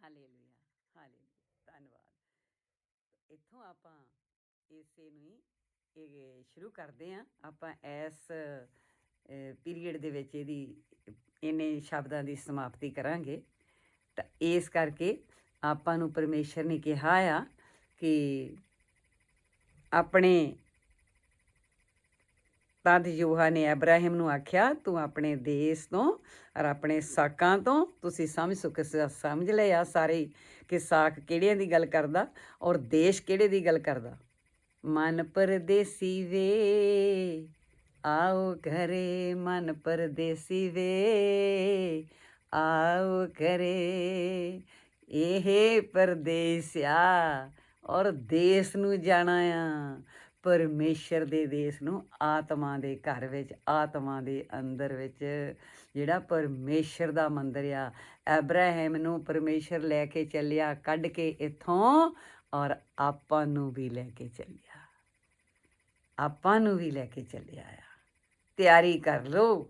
Hallelujah, hallelujah, ਧੰਨਵਾਦ। ਇੱਥੋਂ ਆਪਾਂ ਇਸੇ ਨੂੰ ਹੀ ਇਹ ਸ਼ੁਰੂ ਕਰਦੇ ਹਾਂ। ਆਪਾਂ ਇਸ ਪੀਰੀਅਡ ਦੇ ਵਿੱਚ ਇਹਨੇ ਸ਼ਬਦਾਂ ਦੀ ਸਮਾਪਤੀ ਕਰਾਂਗੇ। ਤਾਂ ਇਸ ਕਰਕੇ ਆਪਾਂ ਨੂੰ ਪਰਮੇਸ਼ਰ ਨੇ ਕਿਹਾ ਆ ਕਿ ਆਪਣੇ ਤਦ ਯੋਹਾ ਨੇ ਅਬਰਾਹਿਮ ਨੂੰ ਆਖਿਆ, ਤੂੰ ਆਪਣੇ ਦੇਸ ਤੋਂ ਔਰ ਆਪਣੇ ਸਾਕਾਂ ਤੋਂ, ਤੁਸੀਂ ਸਮਝ ਲਿਆ ਸਾਰੇ ਕਿ ਸਾਕ ਕਿਹੜਿਆਂ ਦੀ ਗੱਲ ਕਰਦਾ ਔਰ ਦੇਸ਼ ਕਿਹੜੇ ਦੀ ਗੱਲ ਕਰਦਾ। ਮਨ ਪਰਦੇਸੀ ਵੇ ਆਓ ਘਰੇ, ਮਨ ਪਰਦੇਸੀ ਵੇ ਆਓ ਘਰੇ, ਇਹ ਪਰਦੇਸਿਆ ਔਰ ਦੇਸ ਨੂੰ ਜਾਣਾ ਆ, ਪਰਮੇਸ਼ਰ ਦੇ ਦੇਸ ਨੂੰ, ਆਤਮਾ ਦੇ ਘਰ ਵਿੱਚ, ਆਤਮਾ ਦੇ ਅੰਦਰ ਵਿੱਚ, ਜਿਹੜਾ ਪਰਮੇਸ਼ਰ ਦਾ ਮੰਦਰ ਆ। ਅਬਰਾਹਿਮ ਨੂੰ ਪਰਮੇਸ਼ਰ ਲੈ ਕੇ ਚੱਲਿਆ ਕੱਢ ਕੇ ਇੱਥੋਂ, ਔਰ ਆਪਾਂ ਨੂੰ ਵੀ ਲੈ ਕੇ ਚੱਲਿਆ, ਆਪਾਂ ਨੂੰ ਵੀ ਲੈ ਕੇ ਚੱਲਿਆ ਆ। ਤਿਆਰੀ ਕਰ ਲਓ,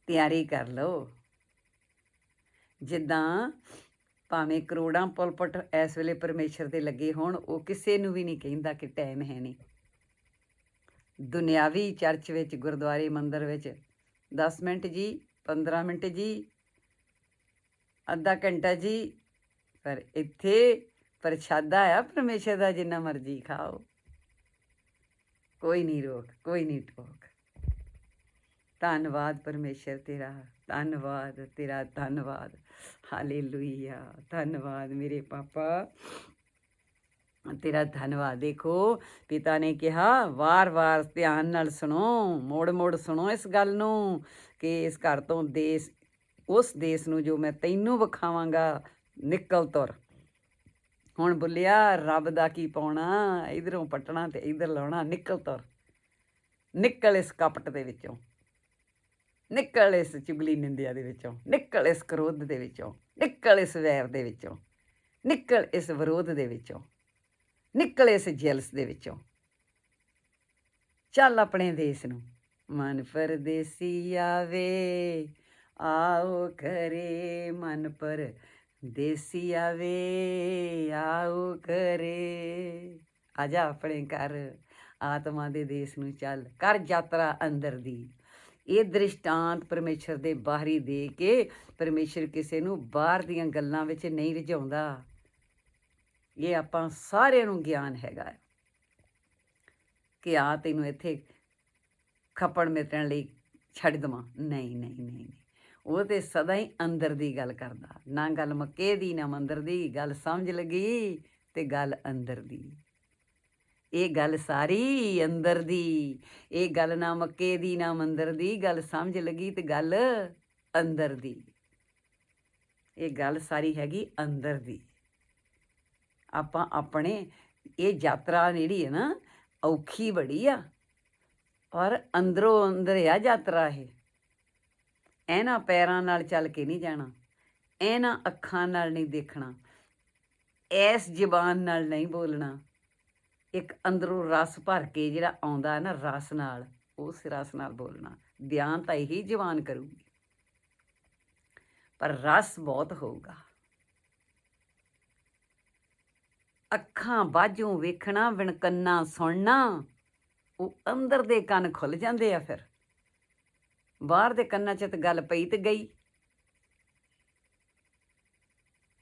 ਤਿਆਰੀ ਕਰ ਲਓ। ਜਿੱਦਾਂ ਭਾਵੇਂ ਕਰੋੜਾਂ ਪੁਲਪਟ ਇਸ ਵੇਲੇ ਪਰਮੇਸ਼ਰ ਦੇ ਲੱਗੇ ਹੋਣ, ਉਹ ਕਿਸੇ ਨੂੰ ਵੀ ਨਹੀਂ ਕਹਿੰਦਾ ਕਿ ਟਾਈਮ ਹੈ ਨਹੀਂ। ਦੁਨਿਆਵੀ ਚਰਚ ਵਿੱਚ, ਗੁਰਦੁਆਰੇ ਮੰਦਰ ਵਿੱਚ 10 ਮਿੰਟ ਜੀ, 15 ਮਿੰਟ ਜੀ, ਅੱਧਾ ਘੰਟਾ ਜੀ, ਪਰ ਇੱਥੇ ਪ੍ਰਸ਼ਾਦਾ ਆ ਪਰਮੇਸ਼ਰ ਦਾ, ਜਿੰਨਾ ਮਰਜ਼ੀ ਖਾਓ, ਕੋਈ ਨਹੀਂ ਰੋਕ, ਕੋਈ ਨਹੀਂ ਟੋਕ। ਧੰਨਵਾਦ ਪਰਮੇਸ਼ਰ ਤੇਰਾ, ਧੰਨਵਾਦ ਤੇਰਾ, ਧੰਨਵਾਦ। ਹਾਲੇਲੂਇਆ, ਧੰਨਵਾਦ ਮੇਰੇ ਪਾਪਾ, ਤੇਰਾ ਧੰਨਵਾਦ। ਦੇਖੋ ਪਿਤਾ ਨੇ ਕਿਹਾ, ਵਾਰ-ਵਾਰ ਧਿਆਨ ਨਾਲ ਸੁਣੋ, ਮੋੜ ਸੁਣੋ ਇਸ ਗੱਲ ਨੂੰ, ਕਿ ਇਸ ਘਰ ਤੋਂ ਦੇਸ, ਉਸ ਦੇਸ ਨੂੰ ਜੋ ਮੈਂ ਤੈਨੂੰ ਵਿਖਾਵਾਂਗਾ, ਨਿਕਲ ਤੁਰ। ਹੁਣ ਬੋਲਿਆ ਰੱਬ ਦਾ ਕੀ ਪਾਉਣਾ, ਇੱਧਰੋਂ ਪੱਟਣਾ ਤੇ ਇੱਧਰ ਲਾਉਣਾ, ਨਿਕਲ ਤੁਰ, ਨਿਕਲ ਇਸ ਕਪਟ ਦੇ ਵਿੱਚੋਂ, ਨਿਕਲ ਇਸ ਚੁਗਲੀ ਨਿੰਦਿਆ ਦੇ ਵਿੱਚੋਂ, ਨਿਕਲ ਇਸ ਕ੍ਰੋਧ ਦੇ ਵਿੱਚੋਂ, ਨਿਕਲ ਇਸ ਵੈਰ ਦੇ ਵਿੱਚੋਂ, ਨਿਕਲ ਇਸ ਵਿਰੋਧ ਦੇ ਵਿੱਚੋਂ, ਨਿਕਲ ਇਸ ਜੈਲਸ ਦੇ ਵਿੱਚੋਂ। ਚੱਲ ਆਪਣੇ ਦੇਸ ਨੂੰ। ਮਨ ਪਰਦੇਸੀ ਆਵੇ ਆਓ ਘਰੇ, ਮਨ ਪਰਦੇਸੀ ਆਵੇ ਆਓ ਘਰੇ। ਆ ਜਾ ਆਪਣੇ ਘਰ, ਆਤਮਾ ਦੇ ਦੇਸ ਨੂੰ ਚੱਲ, ਕਰ ਯਾਤਰਾ ਅੰਦਰ ਦੀ। ਇਹ ਦ੍ਰਿਸ਼ਟਾਂਤ ਪਰਮੇਸ਼ਰ ਦੇ ਬਾਹਰੀ ਦੇ ਕੇ, ਪਰਮੇਸ਼ਰ ਕਿਸੇ ਨੂੰ ਬਾਹਰ ਦੀਆਂ ਗੱਲਾਂ ਵਿੱਚ ਨਹੀਂ ਰੁਝਾਉਂਦਾ। ਇਹ ਆਪਾਂ ਸਾਰਿਆਂ ਨੂੰ ਗਿਆਨ ਹੈਗਾ ਕਿ ਆ ਤੈਨੂੰ ਇੱਥੇ ਖੱਪਣ ਮਿਟਣ ਲਈ ਛੱਡ ਦੇਵਾਂ। ਨਹੀਂ ਨਹੀਂ ਨਹੀਂ ਨਹੀਂ, ਉਹ ਤਾਂ ਸਦਾ ਹੀ ਅੰਦਰ ਦੀ ਗੱਲ ਕਰਦਾ। ਨਾ ਗੱਲ ਮੱਕੇ ਦੀ, ਨਾ ਮੰਦਰ ਦੀ। ਗੱਲ ਸਮਝ ਲੱਗੀ ਤੇ ਗੱਲ ਅੰਦਰ ਦੀ। ਇਹ ਗੱਲ ਸਾਰੀ ਅੰਦਰ ਦੀ। ਇਹ ਗੱਲ ਨਾ ਮੱਕੇ ਦੀ, ਨਾ ਮੰਦਰ ਦੀ। ਗੱਲ ਸਮਝ ਲੱਗੀ ਤੇ ਗੱਲ ਅੰਦਰ ਦੀ। ਇਹ ਗੱਲ ਸਾਰੀ ਹੈਗੀ ਅੰਦਰ ਦੀ। ਆਪਾਂ ਆਪਣੇ ਇਹ ਯਾਤਰਾ ਜਿਹੜੀ ਹੈ ਨਾ, ਔਖੀ ਬੜੀ ਆ, ਔਰ ਅੰਦਰੋਂ ਅੰਦਰ ਆ ਯਾਤਰਾ ਇਹ। ਇਹਨਾਂ ਪੈਰਾਂ ਨਾਲ ਚੱਲ ਕੇ ਨਹੀਂ ਜਾਣਾ, ਇਹਨਾਂ ਅੱਖਾਂ ਨਾਲ ਨਹੀਂ ਦੇਖਣਾ, ਇਸ ਜ਼ਬਾਨ ਨਾਲ ਨਹੀਂ ਬੋਲਣਾ। ਇੱਕ ਅੰਦਰੋਂ ਰਸ ਭਰ ਕੇ ਜਿਹੜਾ ਆਉਂਦਾ ਨਾ, ਰਸ ਨਾਲ, ਉਸ ਰਸ ਨਾਲ ਬੋਲਣਾ। ਬਿਆਨ ਤਾਂ ਇਹੀ ਜ਼ਬਾਨ ਕਰੂਗੀ, ਪਰ ਰਸ ਬਹੁਤ ਹੋਊਗਾ। ਅੱਖਾਂ ਬਾਝੋਂ ਵੇਖਣਾ, ਵਿਣ ਕੰਨਾਂ ਸੁਣਨਾ। ਉਹ ਅੰਦਰ ਦੇ ਕੰਨ ਖੁੱਲ੍ਹ ਜਾਂਦੇ ਆ, ਫਿਰ ਬਾਹਰ ਦੇ ਕੰਨਾਂ 'ਚ ਤਾਂ ਗੱਲ ਪਈ ਤੇ ਗਈ।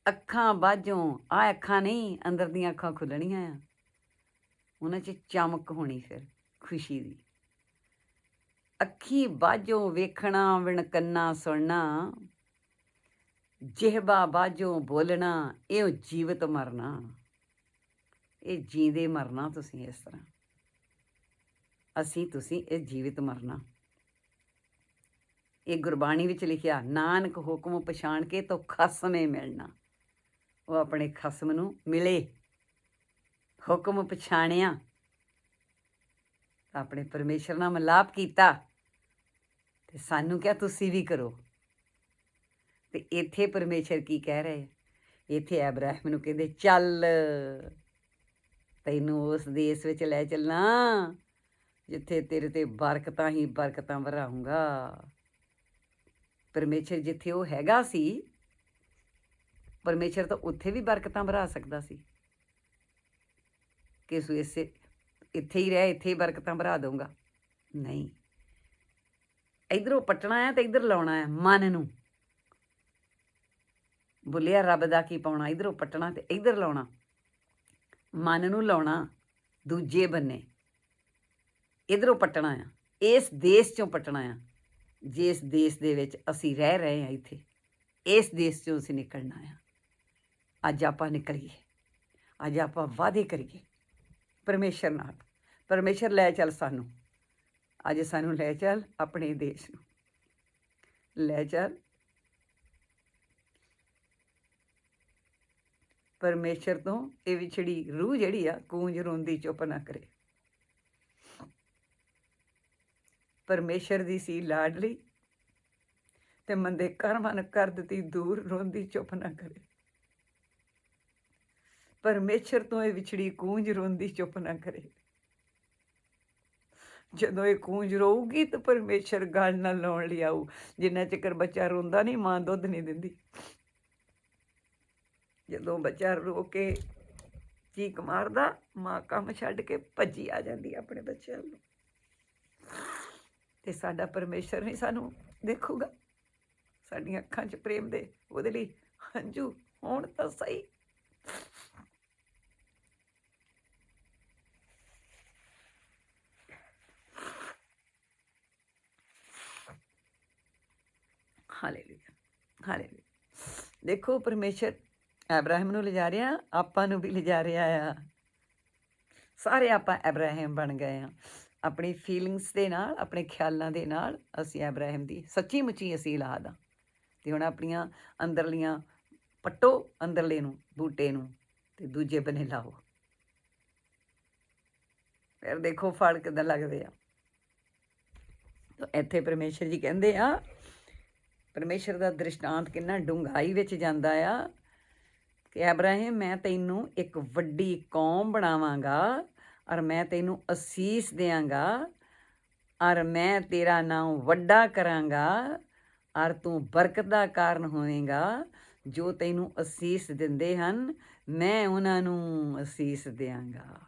ਅੱਖਾਂ ਬਾਝੋਂ, ਆਹ ਅੱਖਾਂ ਨਹੀਂ, ਅੰਦਰ ਦੀਆਂ ਅੱਖਾਂ ਖੁੱਲ੍ਹਣੀਆਂ ਆ, ਉਹਨਾਂ 'ਚ ਚਮਕ ਹੋਣੀ ਫਿਰ ਖੁਸ਼ੀ ਦੀ। ਅੱਖੀ ਬਾਝੋਂ ਵੇਖਣਾ, ਵਿਣ ਕੰਨਾਂ ਸੁਣਨਾ, ਜਿਹਬਾ ਬਾਝੋਂ ਬੋਲਣਾ। ਇਹ ਜੀਵਤ ਮਰਨਾ, ਇਹ ਜੀਂਦੇ ਮਰਨਾ। ਤੁਸੀਂ ਇਸ ਤਰ੍ਹਾਂ, ਅਸੀਂ ਤੁਸੀਂ ਇਹ ਜੀਵਿਤ ਮਰਨਾ। ਇਹ ਗੁਰਬਾਣੀ ਵਿੱਚ ਲਿਖਿਆ, ਨਾਨਕ ਹੁਕਮ ਪਛਾਣ ਕੇ ਤੋ ਖਸਮੇ ਮਿਲਣਾ। ਉਹ ਆਪਣੇ ਖਸਮ ਨੂੰ ਮਿਲੇ, ਹੁਕਮ ਪਛਾਣਿਆ, ਆਪਣੇ ਪਰਮੇਸ਼ਰ ਨਾਲ ਮਿਲਾਪ ਕੀਤਾ, ਤੇ ਸਾਨੂੰ ਕਿਹਾ ਤੁਸੀਂ ਵੀ ਕਰੋ। ਤੇ ਇੱਥੇ ਪਰਮੇਸ਼ਰ ਕੀ ਕਹਿ ਰਹੇ? ਇੱਥੇ ਅਬਰਾਹਿਮ ਨੂੰ ਕਹਿੰਦੇ, ਚੱਲ ਤੈਨੂੰ ਉਸ ਦੇਸ ਵਿੱਚ ਲੈ ਚੱਲਾਂ ਜਿੱਥੇ ਤੇਰੇ ਤੇ ਬਰਕਤਾਂ ਹੀ ਬਰਕਤਾਂ ਵਰਾਊਂਗਾ। ਪਰਮੇਸ਼ਰ ਜਿੱਥੇ ਉਹ ਹੈਗਾ ਸੀ, ਪਰਮੇਸ਼ਰ ਤਾਂ ਉੱਥੇ ਵੀ ਬਰਕਤਾਂ ਵਰਾ ਸਕਦਾ ਸੀ ਕਿ ਤੂੰ ਇੱਥੇ ਹੀ ਰਹਿ, ਇੱਥੇ ਹੀ ਬਰਕਤਾਂ ਵਰਾ ਦਊਂਗਾ। ਨਹੀਂ, ਇੱਧਰੋਂ ਪੱਟਣਾ ਆ ਤੇ ਇੱਧਰ ਲਾਉਣਾ ਆ ਮਨ ਨੂੰ। ਬੋਲਿਆ ਰੱਬ ਦਾ ਕੀ ਪਾਉਣਾ, ਇੱਧਰੋਂ ਪੱਟਣਾ ਤੇ ਇੱਧਰ ਲਾਉਣਾ, ਮਨ ਨੂੰ ਲਾਉਣਾ ਦੂਜੇ ਬੰਨੇ, ਇੱਧਰੋਂ ਪੱਟਣਾ ਆ, ਇਸ ਦੇਸ਼ 'ਚੋਂ ਪੱਟਣਾ ਆ ਜਿਸ ਦੇਸ਼ ਦੇ ਵਿੱਚ ਅਸੀਂ ਰਹਿ ਰਹੇ ਹਾਂ। ਇੱਥੇ ਇਸ ਦੇਸ਼ 'ਚੋਂ ਅਸੀਂ ਨਿਕਲਣਾ ਆ। ਅੱਜ ਆਪਾਂ ਨਿਕਲੀਏ, ਅੱਜ ਆਪਾਂ ਵਾਅਦੇ ਕਰੀਏ ਪਰਮੇਸ਼ਰ ਨਾਲ। ਪਰਮੇਸ਼ਰ ਲੈ ਚੱਲ ਸਾਨੂੰ, ਅੱਜ ਸਾਨੂੰ ਲੈ ਚੱਲ ਆਪਣੇ ਦੇਸ਼ ਨੂੰ, ਲੈ ਚੱਲ। ਪਰਮੇਸ਼ਰ ਤੋਂ ਇਹ ਵਿਛੜੀ ਰੂਹ ਜਿਹੜੀ ਆ ਕੂੰਜ ਰੋਂਦੀ ਚੁੱਪ ਨਾ ਕਰੇ। ਪਰਮੇਸ਼ਰ ਦੀ ਸੀ ਲਾਡਲੀ ਤੇ ਮੰਦੇ ਕਰਮਾਂ ਨੂੰ ਕਰ ਦਿੱਤੀ ਦੂਰ, ਰੋਂਦੀ ਚੁੱਪ ਨਾ ਕਰੇ। ਪਰਮੇਸ਼ਰ ਤੋਂ ਇਹ ਵਿਛੜੀ ਕੂੰਜ ਰੋਂਦੀ ਚੁੱਪ ਨਾ ਕਰੇ। ਜਦੋਂ ਇਹ ਕੂੰਜ ਰੋਊਗੀ ਤਾਂ ਪਰਮੇਸ਼ਰ ਗੱਲ ਨਾਲ ਲਾਉਣ ਲਈ ਆਊ। ਜਿੰਨਾ ਚਿਰ ਬੱਚਾ ਰੋਂਦਾ ਨਹੀਂ, ਮਾਂ ਦੁੱਧ ਨਹੀਂ ਦਿੰਦੀ। ਜਦੋਂ ਬੱਚਾ ਰੋ ਕੇ ਚੀਕ ਮਾਰਦਾ, ਮਾਂ ਕੰਮ ਛੱਡ ਕੇ ਭੱਜੀ ਆ ਜਾਂਦੀ ਆਪਣੇ ਬੱਚਿਆਂ ਨੂੰ। ਤੇ ਸਾਡਾ ਪਰਮੇਸ਼ਰ ਨਹੀਂ ਸਾਨੂੰ ਦੇਖੂਗਾ? ਸਾਡੀਆਂ ਅੱਖਾਂ 'ਚ ਪ੍ਰੇਮ ਦੇ ਉਹਦੇ ਲਈ ਹੰਝੂ ਹੋਣ ਤਾਂ ਸਹੀ। Hallelujah, hallelujah. ਦੇਖੋ ਪਰਮੇਸ਼ਰ ਅਬਰਾਹਿਮ ਨੂੰ ਲਿਜਾ ਰਿਹਾ, ਆਪਾਂ ਨੂੰ ਵੀ ਲਿਜਾ ਰਿਹਾ ਆ। ਸਾਰੇ ਆਪਾਂ ਅਬਰਾਹਿਮ ਬਣ ਗਏ ਹਾਂ। ਆਪਣੀ ਫੀਲਿੰਗਸ ਦੇ ਨਾਲ, ਆਪਣੇ ਖਿਆਲਾਂ ਦੇ ਨਾਲ ਅਸੀਂ ਅਬਰਾਹਿਮ ਦੀ ਸੱਚੀ ਮੁੱਚੀ ਅਸੀਂ ਔਲਾਦ ਹਾਂ। ਅਤੇ ਹੁਣ ਆਪਣੀਆਂ ਅੰਦਰਲੀਆਂ ਪੱਟੋ, ਅੰਦਰਲੇ ਨੂੰ ਬੂਟੇ ਨੂੰ, ਅਤੇ ਦੂਜੇ ਬੰਨੇ ਲਾਓ। ਫਿਰ ਦੇਖੋ ਫਲ ਕਿੱਦਾਂ ਲੱਗਦੇ ਆ। ਇੱਥੇ ਪਰਮੇਸ਼ਰ ਜੀ ਕਹਿੰਦੇ ਆ, ਪਰਮੇਸ਼ਰ ਦਾ ਦ੍ਰਿਸ਼ਟਾਂਤ ਕਿੰਨਾ ਡੂੰਘਾਈ ਵਿੱਚ ਜਾਂਦਾ ਆ ਕਿ ਅਬਰਾਹਿਮ, ਮੈਂ ਤੈਨੂੰ ਇੱਕ ਵੱਡੀ ਕੌਮ ਬਣਾਵਾਂਗਾ ਔਰ ਮੈਂ ਤੈਨੂੰ ਅਸੀਸ ਦਿਆਂਗਾ ਔਰ ਮੈਂ ਤੇਰਾ ਨਾਮ ਵੱਡਾ ਕਰਾਂਗਾ ਔਰ ਤੂੰ ਬਰਕਤ ਦਾ ਕਾਰਨ ਹੋਵੇਂਗਾ। ਜੋ ਤੈਨੂੰ ਅਸੀਸ ਦਿੰਦੇ ਹਨ, ਮੈਂ ਉਹਨਾਂ ਨੂੰ ਅਸੀਸ ਦਿਆਂਗਾ।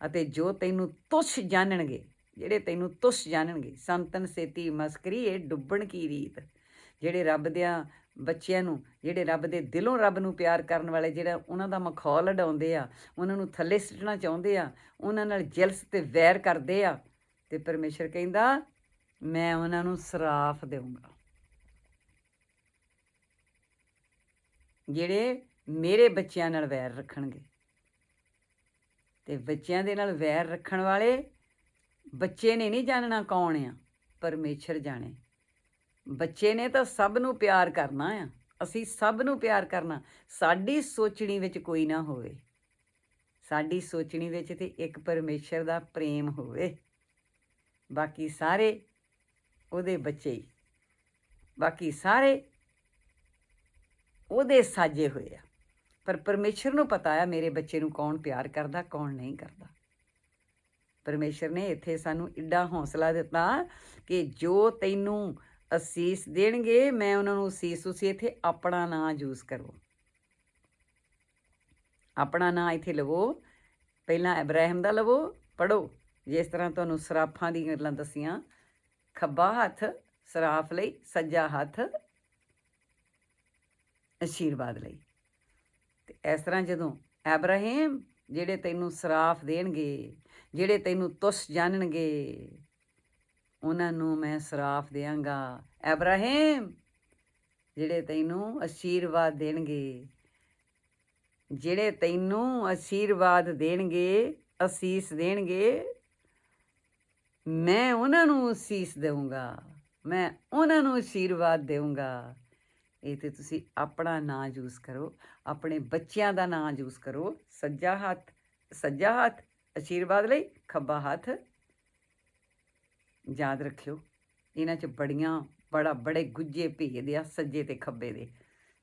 ਅਤੇ ਜੋ ਤੈਨੂੰ ਤੁੱਛ ਜਾਣਨਗੇ, ਜਿਹੜੇ ਤੈਨੂੰ ਤੁੱਛ ਜਾਣਨਗੇ, ਸੰਤਨ ਸੇਤੀ ਮਸਕਰੀ ਇਹ ਡੁੱਬਣ ਕੀ ਰੀਤ। ਜਿਹੜੇ ਰੱਬ ਦਿਆਂ ਬੱਚਿਆਂ ਨੂੰ, ਜਿਹੜੇ ਰੱਬ ਦੇ ਦਿਲੋਂ ਰੱਬ ਨੂੰ ਪਿਆਰ ਕਰਨ ਵਾਲੇ, ਜਿਹੜਾ ਉਹਨਾਂ ਦਾ ਮਖੌਲ ਉਡਾਉਂਦੇ ਆ, ਉਹਨਾਂ ਨੂੰ ਥੱਲੇ ਸੁੱਟਣਾ ਚਾਹੁੰਦੇ ਆ, ਉਹਨਾਂ ਨਾਲ ਜਲਸ ਤੇ ਵੈਰ ਕਰਦੇ ਆ, ਤੇ ਪਰਮੇਸ਼ਰ ਕਹਿੰਦਾ ਮੈਂ ਉਹਨਾਂ ਨੂੰ ਸਰਾਫ ਦੇਵਾਂਗਾ। ਜਿਹੜੇ ਮੇਰੇ ਬੱਚਿਆਂ ਨਾਲ ਵੈਰ ਰੱਖਣਗੇ। ਤੇ ਬੱਚਿਆਂ ਦੇ ਨਾਲ ਵੈਰ ਰੱਖਣ ਵਾਲੇ ਬੱਚੇ ਨੇ ਨਹੀਂ ਜਾਣਨਾ ਕੌਣ ਆ, ਪਰਮੇਸ਼ਰ ਜਾਣੇ। ਬੱਚੇ ਨੇ ਤਾਂ ਸਭ ਨੂੰ ਪਿਆਰ ਕਰਨਾ ਆ, ਅਸੀਂ ਸਭ ਨੂੰ ਪਿਆਰ ਕਰਨਾ। ਸਾਡੀ ਸੋਚਣੀ ਵਿੱਚ ਕੋਈ ਨਾ ਹੋਵੇ, ਸਾਡੀ ਸੋਚਣੀ ਵਿੱਚ ਤੇ ਇੱਕ ਪਰਮੇਸ਼ਰ ਦਾ ਪ੍ਰੇਮ ਹੋਵੇ। ਬਾਕੀ ਸਾਰੇ ਉਹਦੇ ਬੱਚੇ ਹੀ, ਬਾਕੀ ਸਾਰੇ ਉਹਦੇ ਸਾਜੇ ਹੋਏ ਆ। ਪਰ ਪਰਮੇਸ਼ਰ ਨੂੰ ਪਤਾ ਆ ਮੇਰੇ ਬੱਚੇ ਨੂੰ ਕੌਣ ਪਿਆਰ ਕਰਦਾ, ਕੌਣ ਨਹੀਂ ਕਰਦਾ। ਪਰਮੇਸ਼ਰ ਨੇ ਇੱਥੇ ਸਾਨੂੰ ਐਡਾ ਹੌਸਲਾ ਦਿੱਤਾ ਕਿ ਜੋ ਤੈਨੂੰ ਅਸੀਸ ਦੇਣਗੇ ਮੈਂ ਉਹਨਾਂ ਨੂੰ ਅਸੀਸ। ਤੁਸੀਂ ਇੱਥੇ ਆਪਣਾ ਨਾਂ ਯੂਜ਼ ਕਰੋ, ਆਪਣਾ ਨਾਂ ਇੱਥੇ ਲਵੋ। ਪਹਿਲਾਂ ਅਬਰਾਹਿਮ ਦਾ ਲਵੋ, ਪੜ੍ਹੋ। ਜਿਸ ਤਰ੍ਹਾਂ ਤੁਹਾਨੂੰ ਸਰਾਫਾਂ ਦੀਆਂ ਗੱਲਾਂ ਦੱਸੀਆਂ, ਖੱਬਾ ਹੱਥ ਸਰਾਫ ਲਈ, ਸੱਜਾ ਹੱਥ ਆਸ਼ੀਰਵਾਦ ਲਈ। ਅਤੇ ਇਸ ਤਰ੍ਹਾਂ ਜਦੋਂ ਅਬਰਾਹਿਮ, ਜਿਹੜੇ ਤੈਨੂੰ ਸਰਾਫ ਦੇਣਗੇ, ਜਿਹੜੇ ਤੈਨੂੰ ਤੁੱਛ ਜਾਣਨਗੇ, ਉਹਨਾਂ ਨੂੰ ਮੈਂ ਸਰਾਫ ਦਿਆਂਗਾ। ਅਬਰਾਹਿਮ, ਜਿਹੜੇ ਤੈਨੂੰ ਆਸ਼ੀਰਵਾਦ ਦੇਣਗੇ, ਜਿਹੜੇ ਤੈਨੂੰ ਆਸ਼ੀਰਵਾਦ ਦੇਣਗੇ, ਅਸੀਸ ਦੇਣਗੇ, ਮੈਂ ਉਹਨਾਂ ਨੂੰ ਅਸੀਸ ਦੇਵਾਂਗਾ, ਮੈਂ ਉਹਨਾਂ ਨੂੰ ਆਸ਼ੀਰਵਾਦ ਦੇਵਾਂਗਾ। ਇਹ ਤੇ ਤੁਸੀਂ ਆਪਣਾ ਨਾਂ ਯੂਜ਼ ਕਰੋ, ਆਪਣੇ ਬੱਚਿਆਂ ਦਾ ਨਾਂ ਯੂਜ਼ ਕਰੋ। ਸੱਜਾ ਹੱਥ ਆਸ਼ੀਰਵਾਦ ਲਈ, ਖੱਬਾ ਹੱਥ ਯਾਦ ਰੱਖਿਓ। ਇਹਨਾਂ 'ਚ ਬੜੇ ਗੁੱਝੇ ਭੇਦ ਆ, ਸੱਜੇ ਤੇ ਖੱਬੇ ਦੇ।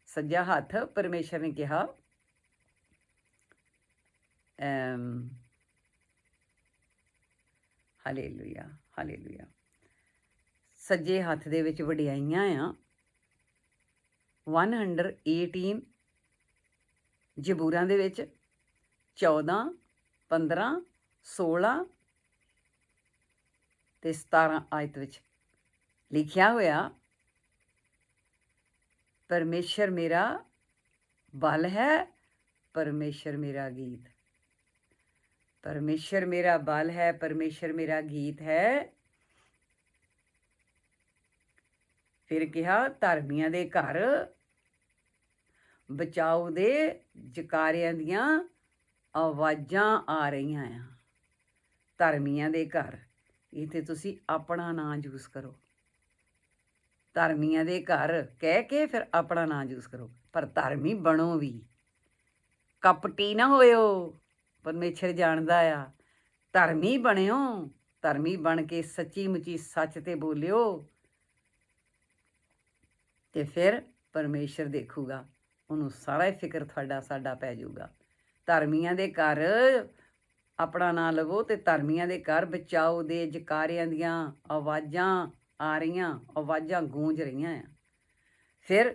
ਸੱਜਾ ਹੱਥ ਪਰਮੇਸ਼ਰ ਨੇ ਕਿਹਾ ਹਾਲੇਲੂਇਆ, ਹਾਲੇਲੂਇਆ। ਸੱਜੇ ਹੱਥ ਦੇ ਵਿੱਚ ਵਡਿਆਈਆਂ ਆ, 118 ਜ਼ਬੂਰਾਂ ਦੇ ਵਿੱਚ 14 15 16 ਤੇ 17 ਆਇਤ ਵਿੱਚ ਲਿਖਿਆ ਹੋਇਆ, ਪਰਮੇਸ਼ਰ ਮੇਰਾ ਬਲ ਹੈ, ਪਰਮੇਸ਼ਰ ਮੇਰਾ ਗੀਤ। परमेश्वर मेरा बल है, परमेश्वर मेरा गीत है। फिर कहा धर्मियां दे घर बचाओ दे जकारियां दियां आवाज़ां आ रही हैं। धर्मियां दे घर, इत्थे तुसी अपना नाम यूज़ करो। धर्मियां दे घर कह के फिर अपना नाम यूज़ करो, पर धर्मी बनो भी, कपटी ना होयो। परमेश्वर जानदा आ, धर्मी बनियो, धर्मी बन के सच्ची मुची सच ते बोलियो, ते फिर परमेश्वर देखूगा, उन्होंने सारा ही फिक्र थोड़ा साडा पै जाऊगा। धर्मियां दे घर अपना नाम लवो, ते धर्मियां दे घर बचाओ दे जकारियां दियां आवाज़ां आ रही, आवाज़ां गूंज रही हैं। फिर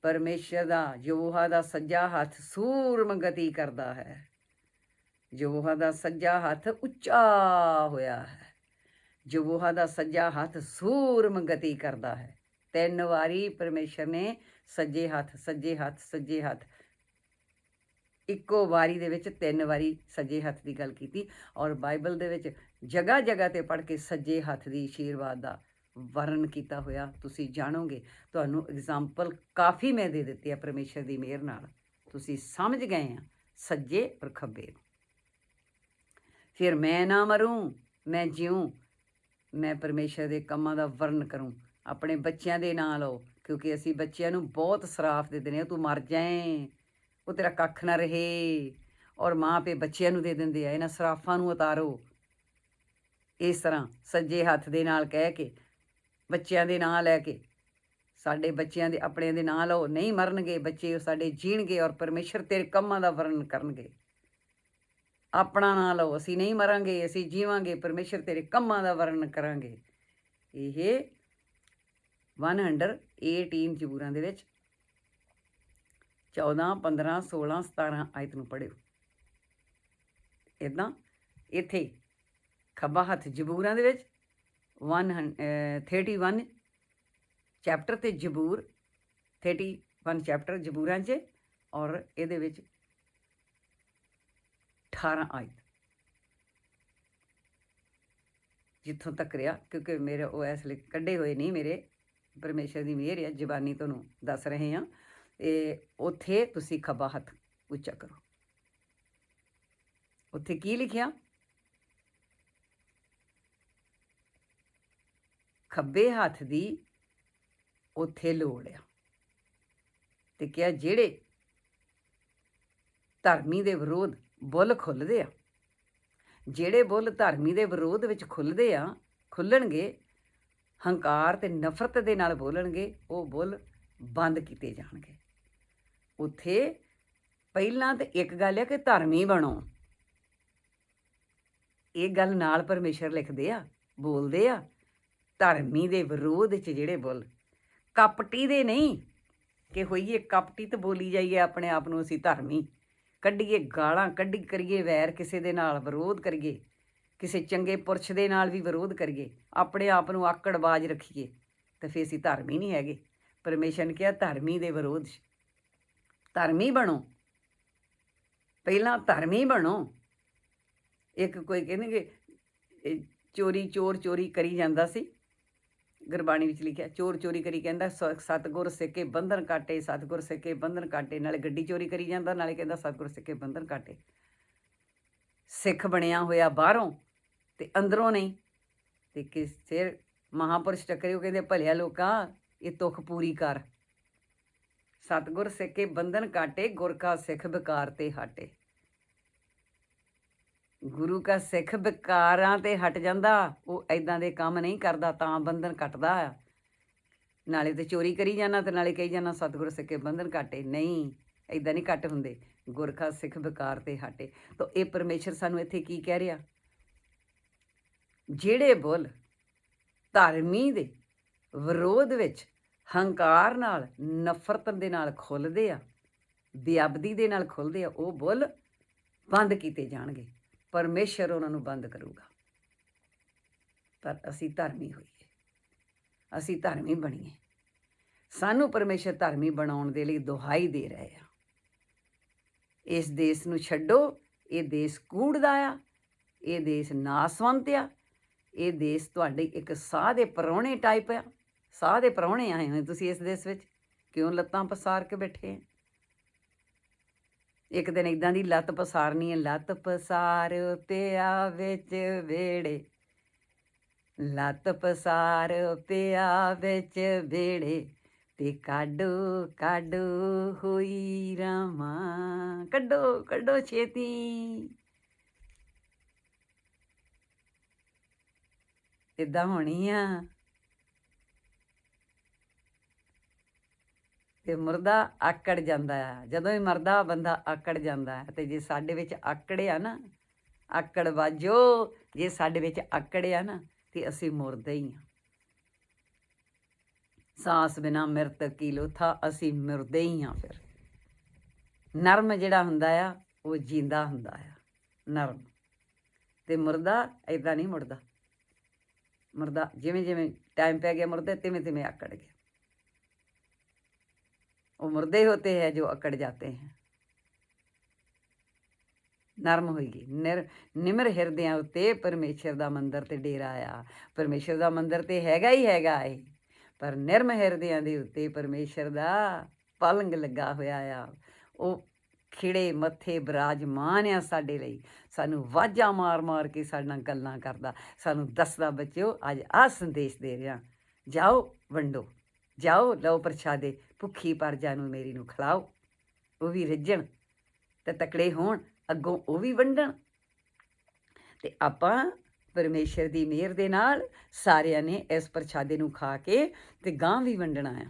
परमेश्वर दा यहोवा दा सज्जा हथ सूरम गति करदा है। यहोवा दा सज्जा हथ उच्चा होया है, यहोवा दा सज्जा हथ सूरम गति करदा है। 3 वारी परमेश्वर ने सज्जे हथ सज्जे हथ सज्जे हथ इक्को वारी दे विच 3 वारी सज्जे हथ की गल कीती। और बाइबल दे विच जगह जगह ते पढ़ के सज्जे हथ की आशीर्वाद का वर्णन किया होया तुसी जानोगे। तुहानू एग्जाम्पल काफ़ी मैं दे दित्ती है परमेश्वर की मेहर नाल, तुसी समझ गए हैं सज्जे और खब्बे। फिर मैं ना मरूं मैं जीऊं, मैं परमेश्वर के कामां दा वर्णन करूं। अपने बच्चों के नां लो, क्योंकि असी बच्चों नूं बहुत सराफ दे देने, तू मर जाए, वो तेरा कख ना रहे। और माँ पे बच्चों नूं दे देंदे आ, इन्हां सराफां नूं उतारो। इस तरह सज्जे हथ दे नाल कह के बच्चों के नां लैके साडे बच्चों के अपने दे नां लो, नहीं मरनगे बच्चे, साडे जीणगे और परमेश्वर तेरे कामां दा वर्णन करनगे। अपना ना लो, असी नहीं मरांगे, असी जीवांगे, परमेश्वर तेरे कामां दा वर्णन करांगे। ये 118 ਜ਼ਬੂਰਾਂ ਦੇ ਵਿੱਚ 14 15 16 17 ਆਇਤ ਨੂੰ ਪੜ੍ਹਿਓ। ਇੱਦਾਂ ਇੱਥੇ ਖੱਬਾ ਹੱਥ ਜ਼ਬੂਰਾਂ ਦੇ ਵਿੱਚ 31 ਚੈਪਟਰ ਤੇ ਜ਼ਬੂਰ 31 ਚੈਪਟਰ ਜ਼ਬੂਰਾਂ 'ਚ, ਔਰ ਇਹਦੇ ਵਿੱਚ 18 आयत जितों तक रहा, क्योंकि मेरे वो इसलिए कढ़े हुए नहीं, मेरे परमेश्वर की मेहर है, जबानी तुहानूं दस रहे हैं। उत्थे तुसी खब्बा हथ उच्चा करो। उत्थे की लिखिया, खब्बे हथ की उत्थे लोड़ आ। ते क्या जेड़े धर्मी दे विरोध बुल खुलदे आ, जेड़े बुल धर्मी दे विरोध विच खुलदे आ, खुलणगे, हंकार ते नफरत दे नाल बोलणगे, वो बुल बंद कीते जाणगे। उत्थे पहिलां ते एक गल है कि धर्मी बनो, ये गल नाल परमेश्वर लिखदे आ, बोलदे आ। धर्मी दे विरोध च जेड़े बुल, कपटी दे नहीं कि होइए कपटी तो बोली जाइए अपने आप नूं असीं धर्मी, कढ़ीए गालां कढ़ी करिए, वैर किसी दे नाल विरोध करिए, किसी चंगे पुरश दे नाल भी विरोध करिए, अपने आप नूं आकड़बाज रखिए, तो फिर असीं धर्मी नहीं हैगे। परमेश्वर ने कहा धर्मी दे विरोध धर्मी बनो, पहलां धर्मी बनो। एक कोई कहने कि चोरी चोर चोरी करी जांदा सी, गुरबाणी विच लिखिया चोर चोरी करी कहंदा सतगुर सिक्के बंधन काटे, सतगुर सिक्के बंधन काटे, नाले गड्डी चोरी करी जांदा, नाले कहंदा सतगुर सिक्के बंधन काटे। सिख बनिया होया बाहरों ते अंदरों नहीं। ते किस फिर महापुरुष टकरे, वो कहंदे भलिया लोकां ये तुख पूरी कर। सतगुर सिक्के बंधन काटे, गुर का सिख बेकार ते हटे। गुरु का सिख बेकारां ते हट जांदा, वो इदां दे काम नहीं करदा, तां बंधन कटदा आ। नाले ते चोरी करी जाना ते नाले कही जाना सतगुर सिक्के बंधन काटे। नहीं, इदां नहीं कट हुंदे, गुर का सिख बेकार ते हटे। तो ये परमेश्वर सानू इत्थे की कह रहा, जेड़े बुल धर्मी दे विरोध विच ਹੰਕਾਰ ਨਾਲ, ਨਫ਼ਰਤ ਦੇ ਨਾਲ ਖੁੱਲ੍ਹਦੇ ਆ, ਬੇਅਬਦੀ ਦੇ ਨਾਲ ਖੁੱਲ੍ਹਦੇ ਆ, ਉਹ ਬੁੱਲ ਬੰਦ ਕੀਤੇ ਜਾਣਗੇ। ਪਰਮੇਸ਼ਰ ਉਹਨਾਂ ਨੂੰ ਬੰਦ ਕਰੂਗਾ। ਪਰ ਅਸੀਂ ਧਰਮੀ ਹੋਈਏ, ਅਸੀਂ ਧਰਮੀ ਬਣੀਏ। ਸਾਨੂੰ ਪਰਮੇਸ਼ਰ ਧਰਮੀ ਬਣਾਉਣ ਦੇ ਲਈ ਦੁਹਾਈ ਦੇ ਰਹੇ ਆ, ਇਸ ਦੇਸ਼ ਨੂੰ ਛੱਡੋ, ਇਹ ਦੇਸ਼ ਕੂੜਦਾ ਆ, ਇਹ ਦੇਸ਼ ਨਾਸਵੰਤ ਆ, ਇਹ ਦੇਸ਼ ਤੁਹਾਡੀ ਇੱਕ ਸਾਹ ਦੇ ਪ੍ਰਾਹੁਣੇ ਟਾਈਪ ਆ। ਸਾਹ ਦੇ ਪ੍ਰਾਹੁਣੇ ਆਏ ਹੋਏ ਤੁਸੀਂ ਇਸ ਦੇਸ਼ ਵਿੱਚ, ਕਿਉਂ ਲੱਤਾਂ ਪਸਾਰ ਕੇ ਬੈਠੇ ਆ? ਇੱਕ ਦਿਨ ਇੱਦਾਂ ਦੀ ਲੱਤ ਪਸਾਰਨੀ ਹੈ, ਲੱਤ ਪਸਾਰ ਪਿਆ ਵਿੱਚ ਵਿਹੜੇ, ਲੱਤ ਪਸਾਰ ਪਿਆ ਵਿੱਚ ਵਿਹੜੇ, ਤੇ ਕਾਢੋ ਕਾਢੋ ਹੋਈ ਰਾਮਾਂ, ਕੱਢੋ ਕੱਢੋ ਛੇਤੀ। ਇੱਦਾਂ ਹੋਣੀ ਆ। ਤੇ ਮੁਰਦਾ ਆਕੜ ਜਾਂਦਾ ਆ। ਜਦੋਂ ਵੀ ਮਰਦਾ ਬੰਦਾ ਆਕੜ ਜਾਂਦਾ ਹੈ। ਤੇ ਜੇ ਸਾਡੇ ਵਿੱਚ ਆਕੜ ਆ ਨਾ, ਆਕੜ ਵਾਜੋ, ਜੇ ਸਾਡੇ ਵਿੱਚ ਆਕੜ ਆ ਨਾ, ਤੇ ਅਸੀਂ ਮੁਰਦੇ ਹੀ ਹਾਂ। ਸਾਸ ਬਿਨਾ ਮਿਰਤ ਕੀ ਲੋਥਾ, ਅਸੀਂ ਮੁਰਦੇ ਹੀ ਹਾਂ। ਫਿਰ ਨਰਮ ਜਿਹੜਾ ਹੁੰਦਾ ਆ ਉਹ ਜੀਂਦਾ ਹੁੰਦਾ ਆ, ਨਰਮ। ਤੇ ਮੁਰਦਾ ਇੱਦਾਂ ਨਹੀਂ ਮੁੜਦਾ। ਮੁਰਦਾ ਜਿਵੇਂ ਜਿਵੇਂ ਟਾਈਮ ਪੈ ਗਿਆ ਮੁਰਦੇ, ਤਿਵੇਂ ਤਿਵੇਂ ਆਕੜ ਗਿਆ। वो मुर्दे होते हैं जो अकड़ जाते हैं। नरम होएगी, निमर हिरदियां उत्ते परमेश्वर दा मंदिर ते डेरा आ। परमेश्वर दा मंदिर ते हैगा ही हैगा है, पर निरम हिरदियां दे उत्ते परमेश्वर दा पलंग लगा होया आ। वो खिड़े मत्थे विराजमान आ साडे लई। सानू वाजा मार मार के साडे नाल गल्लां करदा, सानू दसदा बच्चो अज आ संदेश दे रहा, जाओ वंडो, जाओ लो प्रशादे, भुखी परजा नूं मेरी नूं खिलाओ, वो भी रिझण ते तकड़े होण, अगों वो भी वंडण। ते आपां परमेश्वर दी मेहर दे नाल सारिਆਂ ने इस प्रशादे नूं खा के ते गां भी वंडਣਾ आ,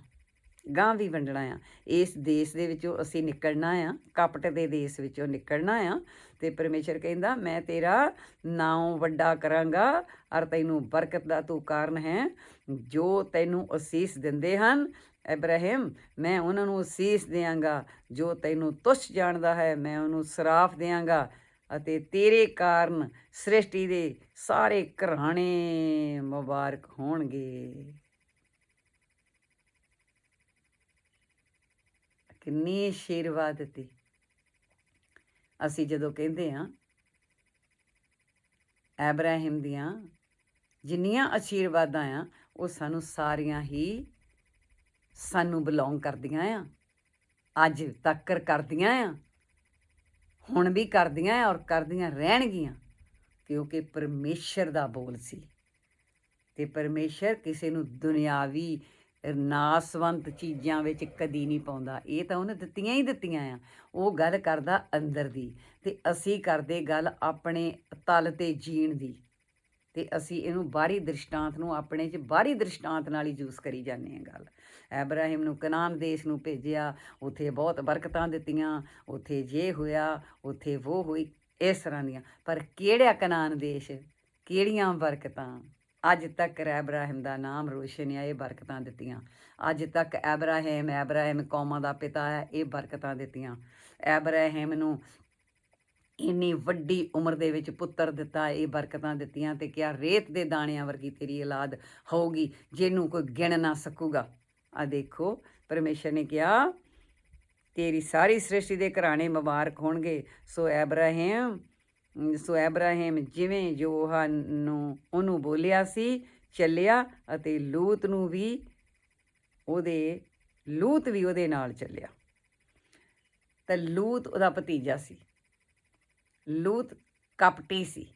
गां भी वंडਣਾ आ। इस देश दे विचों असीं निकलना आ, कपट दे देश विचों निकलना आ। ते परमेश्वर कहंदा मैं तेरा नाम वड्डा करांगा और तैनूं बरकत दा तू कारण है। जो तैनूं असीस दिंदे हन इब्राहिम, मैं उन्हां नूं असीस देंगा। जो तैनूं तुच्छ जाणदा है मैं उहनूं सराफ देंगा। ਅਤੇ ਤੇਰੇ ਕਾਰਨ ਸ੍ਰਿਸ਼ਟੀ ਦੇ ਸਾਰੇ ਘਰਾਣੇ ਮੁਬਾਰਕ ਹੋਣਗੇ। ਕਿੰਨੀ ਆਸ਼ੀਰਵਾਦ ਦਿੱਤੀ। ਅਸੀਂ ਜਦੋਂ ਕਹਿੰਦੇ ਹਾਂ ਐਬਰਾਹਿਮ ਦੀਆਂ ਜਿੰਨੀਆਂ ਆਸ਼ੀਰਵਾਦਾਂ ਆ, ਉਹ ਸਾਨੂੰ ਸਾਰੀਆਂ ਹੀ ਸਾਨੂੰ ਬਿਲੋਂਗ ਕਰਦੀਆਂ ਆ, ਅੱਜ ਤੱਕ ਕਰਦੀਆਂ ਆ, ਹੁਣ ਵੀ ਕਰਦੀਆਂ ਔਰ ਕਰਦੀਆਂ ਰਹਿਣਗੀਆਂ, ਕਿਉਂਕਿ ਪਰਮੇਸ਼ਰ ਦਾ ਬੋਲ ਸੀ। ਤੇ ਪਰਮੇਸ਼ਰ ਕਿਸੇ ਨੂੰ ਦੁਨਿਆਵੀ ਨਾਸਵੰਤ ਚੀਜ਼ਾਂ ਵਿੱਚ ਕਦੀ ਨਹੀਂ ਪਾਉਂਦਾ। ਇਹ ਤਾਂ ਉਹਨੇ ਦਿੱਤੀਆਂ ਹੀ ਦਿੱਤੀਆਂ ਆ। ਉਹ ਗੱਲ ਕਰਦਾ ਅੰਦਰ ਦੀ, ਤੇ ਅਸੀਂ ਕਰਦੇ ਗੱਲ ਆਪਣੇ ਤਲ 'ਤੇ ਜੀਣ ਦੀ। ਤੇ ਅਸੀਂ ਇਹਨੂੰ ਬਾਹਰੀ ਦ੍ਰਿਸ਼ਟਾਂਤ ਨੂੰ ਆਪਣੇ 'ਚ ਬਾਹਰੀ ਦ੍ਰਿਸ਼ਟਾਂਤ ਨਾਲ ਹੀ ਯੂਜ਼ ਕਰੀ ਜਾਂਦੇ ਹਾਂ ਗੱਲ। ਐਬਰਾਹਿਮ ਨੂੰ ਕਨਾਨ ਦੇਸ਼ ਨੂੰ ਭੇਜਿਆ, ਉੱਥੇ ਬਹੁਤ ਬਰਕਤਾਂ ਦਿੱਤੀਆਂ, ਉੱਥੇ ਜੇ ਹੋਇਆ, ਉੱਥੇ ਉਹ ਹੋਈ, ਇਸ ਤਰ੍ਹਾਂ ਦੀਆਂ। ਪਰ ਕਿਹੜਾ ਕਨਾਨ ਦੇਸ਼, ਕਿਹੜੀਆਂ ਬਰਕਤਾਂ? ਅੱਜ ਤੱਕ ਐਬਰਾਹਿਮ ਦਾ ਨਾਮ ਰੋਸ਼ਨ ਆ, ਇਹ ਬਰਕਤਾਂ ਦਿੱਤੀਆਂ। ਅੱਜ ਤੱਕ ਐਬਰਾਹਿਮ ਕੌਮਾਂ ਦਾ ਪਿਤਾ ਹੈ, ਇਹ ਬਰਕਤਾਂ ਦਿੱਤੀਆਂ। ਐਬਰਾਹਿਮ ਨੂੰ ਇੰਨੀ ਵੱਡੀ ਉਮਰ ਦੇ ਵਿੱਚ ਪੁੱਤਰ ਦਿੱਤਾ, ਇਹ ਬਰਕਤਾਂ ਦਿੱਤੀਆਂ। ਤੇ ਕਿਹਾ ਰੇਤ ਦੇ ਦਾਣਿਆਂ ਵਰਗੀ ਤੇਰੀ ਔਲਾਦ ਹੋਊਗੀ, ਜਿਹਨੂੰ ਕੋਈ ਗਿਣ ਨਾ ਸਕੂਗਾ। ਆ ਦੇਖੋ ਪਰਮੇਸ਼ਰ ਨੇ ਕਿਹਾ ਤੇਰੀ ਸਾਰੀ ਸ੍ਰਿਸ਼ਟੀ ਦੇ ਘਰਾਣੇ ਮੁਬਾਰਕ ਹੋਣਗੇ। ਸੋ ਐਬਰਾਹਿਮ ਜਿਵੇਂ ਯਹੋਵਾ ਨੂੰ ਉਹਨੂੰ ਬੋਲਿਆ ਸੀ ਚੱਲਿਆ, ਅਤੇ ਲੂਤ ਵੀ ਉਹਦੇ ਨਾਲ ਚੱਲਿਆ। ਤਾਂ ਲੂਤ ਉਹਦਾ ਭਤੀਜਾ ਸੀ। ਲੂਤ ਕਪਟੀ ਸੀ,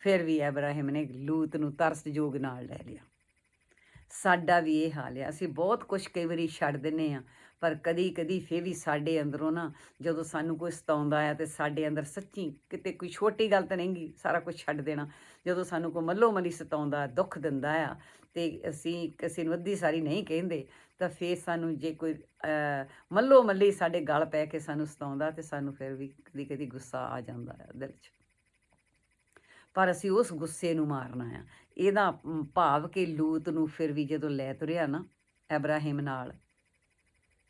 ਫਿਰ ਵੀ ਐਬਰਾਹਿਮ ਨੇ ਲੂਤ ਨੂੰ ਤਰਸਯੋਗ ਨਾਲ ਲੈ ਲਿਆ। ਸਾਡਾ ਵੀ ਇਹ ਹਾਲ ਆ। ਅਸੀਂ ਬਹੁਤ ਕੁਛ ਕਈ ਵਾਰੀ ਛੱਡ ਦਿੰਦੇ ਹਾਂ, ਪਰ ਕਦੀ ਕਦੀ ਫਿਰ ਵੀ ਸਾਡੇ ਅੰਦਰੋਂ ਨਾ, ਜਦੋਂ ਸਾਨੂੰ ਕੋਈ ਸਤਾਉਂਦਾ ਆ ਤੇ ਸਾਡੇ ਅੰਦਰ ਸੱਚੀ ਕਿਤੇ ਕੋਈ ਛੋਟੀ ਗੱਲ ਤਾਂ ਨਹੀਂ ਗੀ, ਸਾਰਾ ਕੁਝ ਛੱਡ ਦੇਣਾ। ਜਦੋਂ ਸਾਨੂੰ ਕੋਈ ਮੱਲੋ ਮੱਲੀ ਸਤਾਉਂਦਾ, ਦੁੱਖ ਦਿੰਦਾ ਆ, ਤੇ ਅਸੀਂ ਕਿਸੇ ਨੂੰ ਅੱਧੀ ਸਾਰੀ ਨਹੀਂ ਕਹਿੰਦੇ, ਤਾਂ ਫਿਰ ਸਾਨੂੰ ਜੇ ਕੋਈ ਮੱਲੋ ਮੱਲੀ ਸਾਡੇ ਗਲ ਪੈ ਕੇ ਸਾਨੂੰ ਸਤਾਉਂਦਾ, ਤੇ ਸਾਨੂੰ ਫਿਰ ਵੀ ਕਦੀ ਕਦੀ ਗੁੱਸਾ ਆ ਜਾਂਦਾ ਆ ਦਿਲ 'ਚ। ਪਰ ਅਸੀਂ ਉਸ ਗੁੱਸੇ ਨੂੰ ਮਾਰਨਾ ਆ। ਇਹਦਾ ਭਾਵ ਕਿ ਲੂਤ ਨੂੰ ਫਿਰ ਵੀ ਜਦੋਂ ਲੈ ਤੁਰਿਆ ਨਾ ਐਬਰਾਹਿਮ ਨਾਲ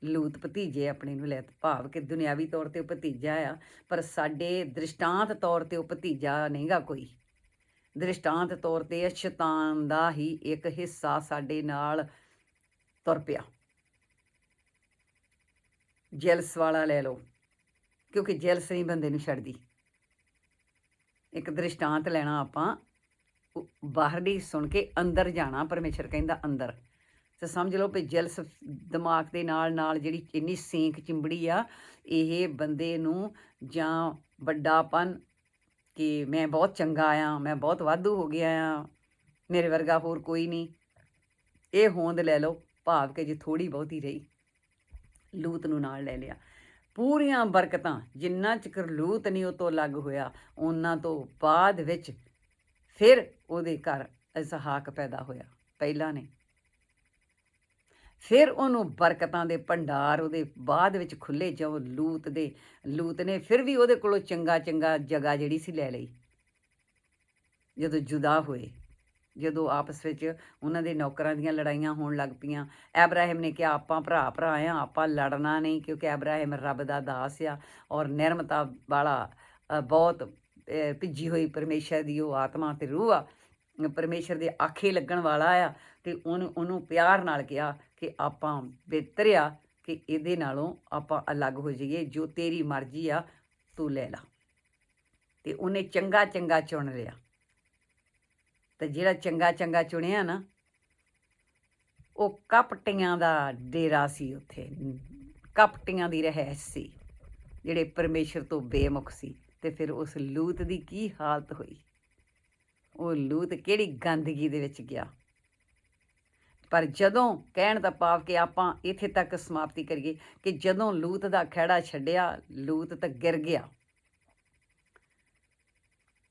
ਲੂਤ ਭਤੀਜੇ ਆਪਣੇ ਨੂੰ ਲੈ, ਭਾਵ ਕਿ ਦੁਨਿਆਵੀ ਤੌਰ 'ਤੇ ਉਹ ਭਤੀਜਾ ਆ, ਪਰ ਸਾਡੇ ਦ੍ਰਿਸ਼ਟਾਂਤ ਤੌਰ 'ਤੇ ਉਹ ਭਤੀਜਾ ਨਹੀਂਗਾ ਕੋਈ। ਦ੍ਰਿਸ਼ਟਾਂਤ ਤੌਰ 'ਤੇ ਸ਼ੈਤਾਨ ਦਾ ਹੀ ਇੱਕ ਹਿੱਸਾ ਸਾਡੇ ਨਾਲ ਤੁਰ ਪਿਆ। ਜੈਲਸ ਵਾਲਾ ਲੈ ਲਓ, ਕਿਉਂਕਿ ਜੈਲਸ ਨਹੀਂ ਬੰਦੇ ਨੂੰ ਛੱਡਦੀ। ਇੱਕ ਦ੍ਰਿਸ਼ਟਾਂਤ ਲੈਣਾ ਆਪਾਂ, ਬਾਹਰਲੀ ਸੁਣ ਕੇ ਅੰਦਰ ਜਾਣਾ। ਪਰਮੇਸ਼ਰ ਕਹਿੰਦਾ ਅੰਦਰ, ਤੇ ਸਮਝ ਲਓ ਵੀ ਜੈਲਸ ਦਿਮਾਗ ਦੇ ਨਾਲ ਨਾਲ ਜਿਹੜੀ ਇੰਨੀ ਸੇਂਕ ਚਿੰਬੜੀ ਆ, ਇਹ ਬੰਦੇ ਨੂੰ ਜਾਂ ਵੱਡਾਪਨ ਕਿ ਮੈਂ ਬਹੁਤ ਚੰਗਾ ਆ, ਮੈਂ ਬਹੁਤ ਵਾਧੂ ਹੋ ਗਿਆ ਆ, ਮੇਰੇ ਵਰਗਾ ਹੋਰ ਕੋਈ ਨਹੀਂ, ਇਹ ਹੋਂਦ ਲੈ ਲਓ। ਭਾਵ ਕਿ ਜੇ ਥੋੜ੍ਹੀ ਬਹੁਤੀ ਰਹੀ, ਲੂਤ ਨੂੰ ਨਾਲ ਲੈ ਲਿਆ। ਪੂਰੀਆਂ ਬਰਕਤਾਂ ਜਿੰਨਾ ਚਿਰ ਲੂਤ ਨਹੀਂ ਉਹ ਤੋਂ ਅਲੱਗ ਹੋਇਆ, ਉਹਨਾਂ ਤੋਂ ਬਾਅਦ ਵਿੱਚ ਫਿਰ ਉਹਦੇ ਘਰ ਇਸਹਾਕ ਪੈਦਾ ਹੋਇਆ ਪਹਿਲਾਂ ਨੇ। ਫਿਰ ਉਹਨੂੰ ਬਰਕਤਾਂ ਦੇ ਭੰਡਾਰ ਉਹਦੇ ਬਾਅਦ ਵਿੱਚ ਖੁੱਲ੍ਹੇ, ਜੋ ਲੂਤ ਨੇ ਫਿਰ ਵੀ ਉਹਦੇ ਕੋਲੋਂ ਚੰਗਾ ਜਗ੍ਹਾ ਜਿਹੜੀ ਸੀ ਲੈ ਲਈ। ਜਦੋਂ ਜੁਦਾ ਹੋਏ, ਜਦੋਂ ਆਪਸ ਵਿੱਚ ਉਹਨਾਂ ਦੇ ਨੌਕਰਾਂ ਦੀਆਂ ਲੜਾਈਆਂ ਹੋਣ ਲੱਗ ਪਈਆਂ, ਐਬਰਾਹਿਮ ਨੇ ਕਿਹਾ ਆਪਾਂ ਭਰਾ ਆ, ਆਪਾਂ ਲੜਨਾ ਨਹੀਂ, ਕਿਉਂਕਿ ਐਬਰਾਹਿਮ ਰੱਬ ਦਾ ਦਾਸ ਆ ਔਰ ਨਿਰਮਤਾ ਵਾਲਾ, ਬਹੁਤ ਭਿੱਜੀ ਹੋਈ ਪਰਮੇਸ਼ਰ ਦੀ ਉਹ ਆਤਮਾ ਅਤੇ ਰੂਹ ਆ, ਪਰਮੇਸ਼ਰ ਦੇ ਆਖੇ ਲੱਗਣ ਵਾਲਾ ਆ। ਅਤੇ ਉਹਨੂੰ ਪਿਆਰ ਨਾਲ ਕਿਹਾ ਕਿ ਆਪਾਂ ਬਿਹਤਰ ਆ ਕਿ ਇਹਦੇ ਨਾਲੋਂ ਆਪਾਂ ਅਲੱਗ ਹੋ ਜਾਈਏ, ਜੋ ਤੇਰੀ ਮਰਜ਼ੀ ਆ ਤੂੰ ਲੈ ਲਾ। ਅਤੇ ਉਹਨੇ ਚੰਗਾ ਚੁਣ ਲਿਆ। ਅਤੇ ਜਿਹੜਾ ਚੰਗਾ ਚੁਣਿਆ ਨਾ, ਉਹ ਕਪਟੀਆਂ ਦਾ ਡੇਰਾ ਸੀ, ਉੱਥੇ ਕਪਟੀਆਂ ਦੀ ਰਹਿائش ਸੀ, ਜਿਹੜੇ ਪਰਮੇਸ਼ਰ ਤੋਂ ਬੇਮੁਖ ਸੀ। ਅਤੇ ਫਿਰ ਉਸ ਲੂਤ ਦੀ ਕੀ ਹਾਲਤ ਹੋਈ, ਉਹ ਲੂਤ ਕਿਹੜੀ ਗੰਦਗੀ ਦੇ ਵਿੱਚ ਗਿਆ। ਪਰ ਜਦੋਂ ਕਹਿਣ ਦਾ ਭਾਵ ਕਿ ਆਪਾਂ ਇੱਥੇ ਤੱਕ ਸਮਾਪਤੀ ਕਰੀਏ ਕਿ ਜਦੋਂ ਲੂਤ ਦਾ ਖਹਿੜਾ ਛੱਡਿਆ, ਲੂਤ ਤਾਂ ਗਿਰ ਗਿਆ,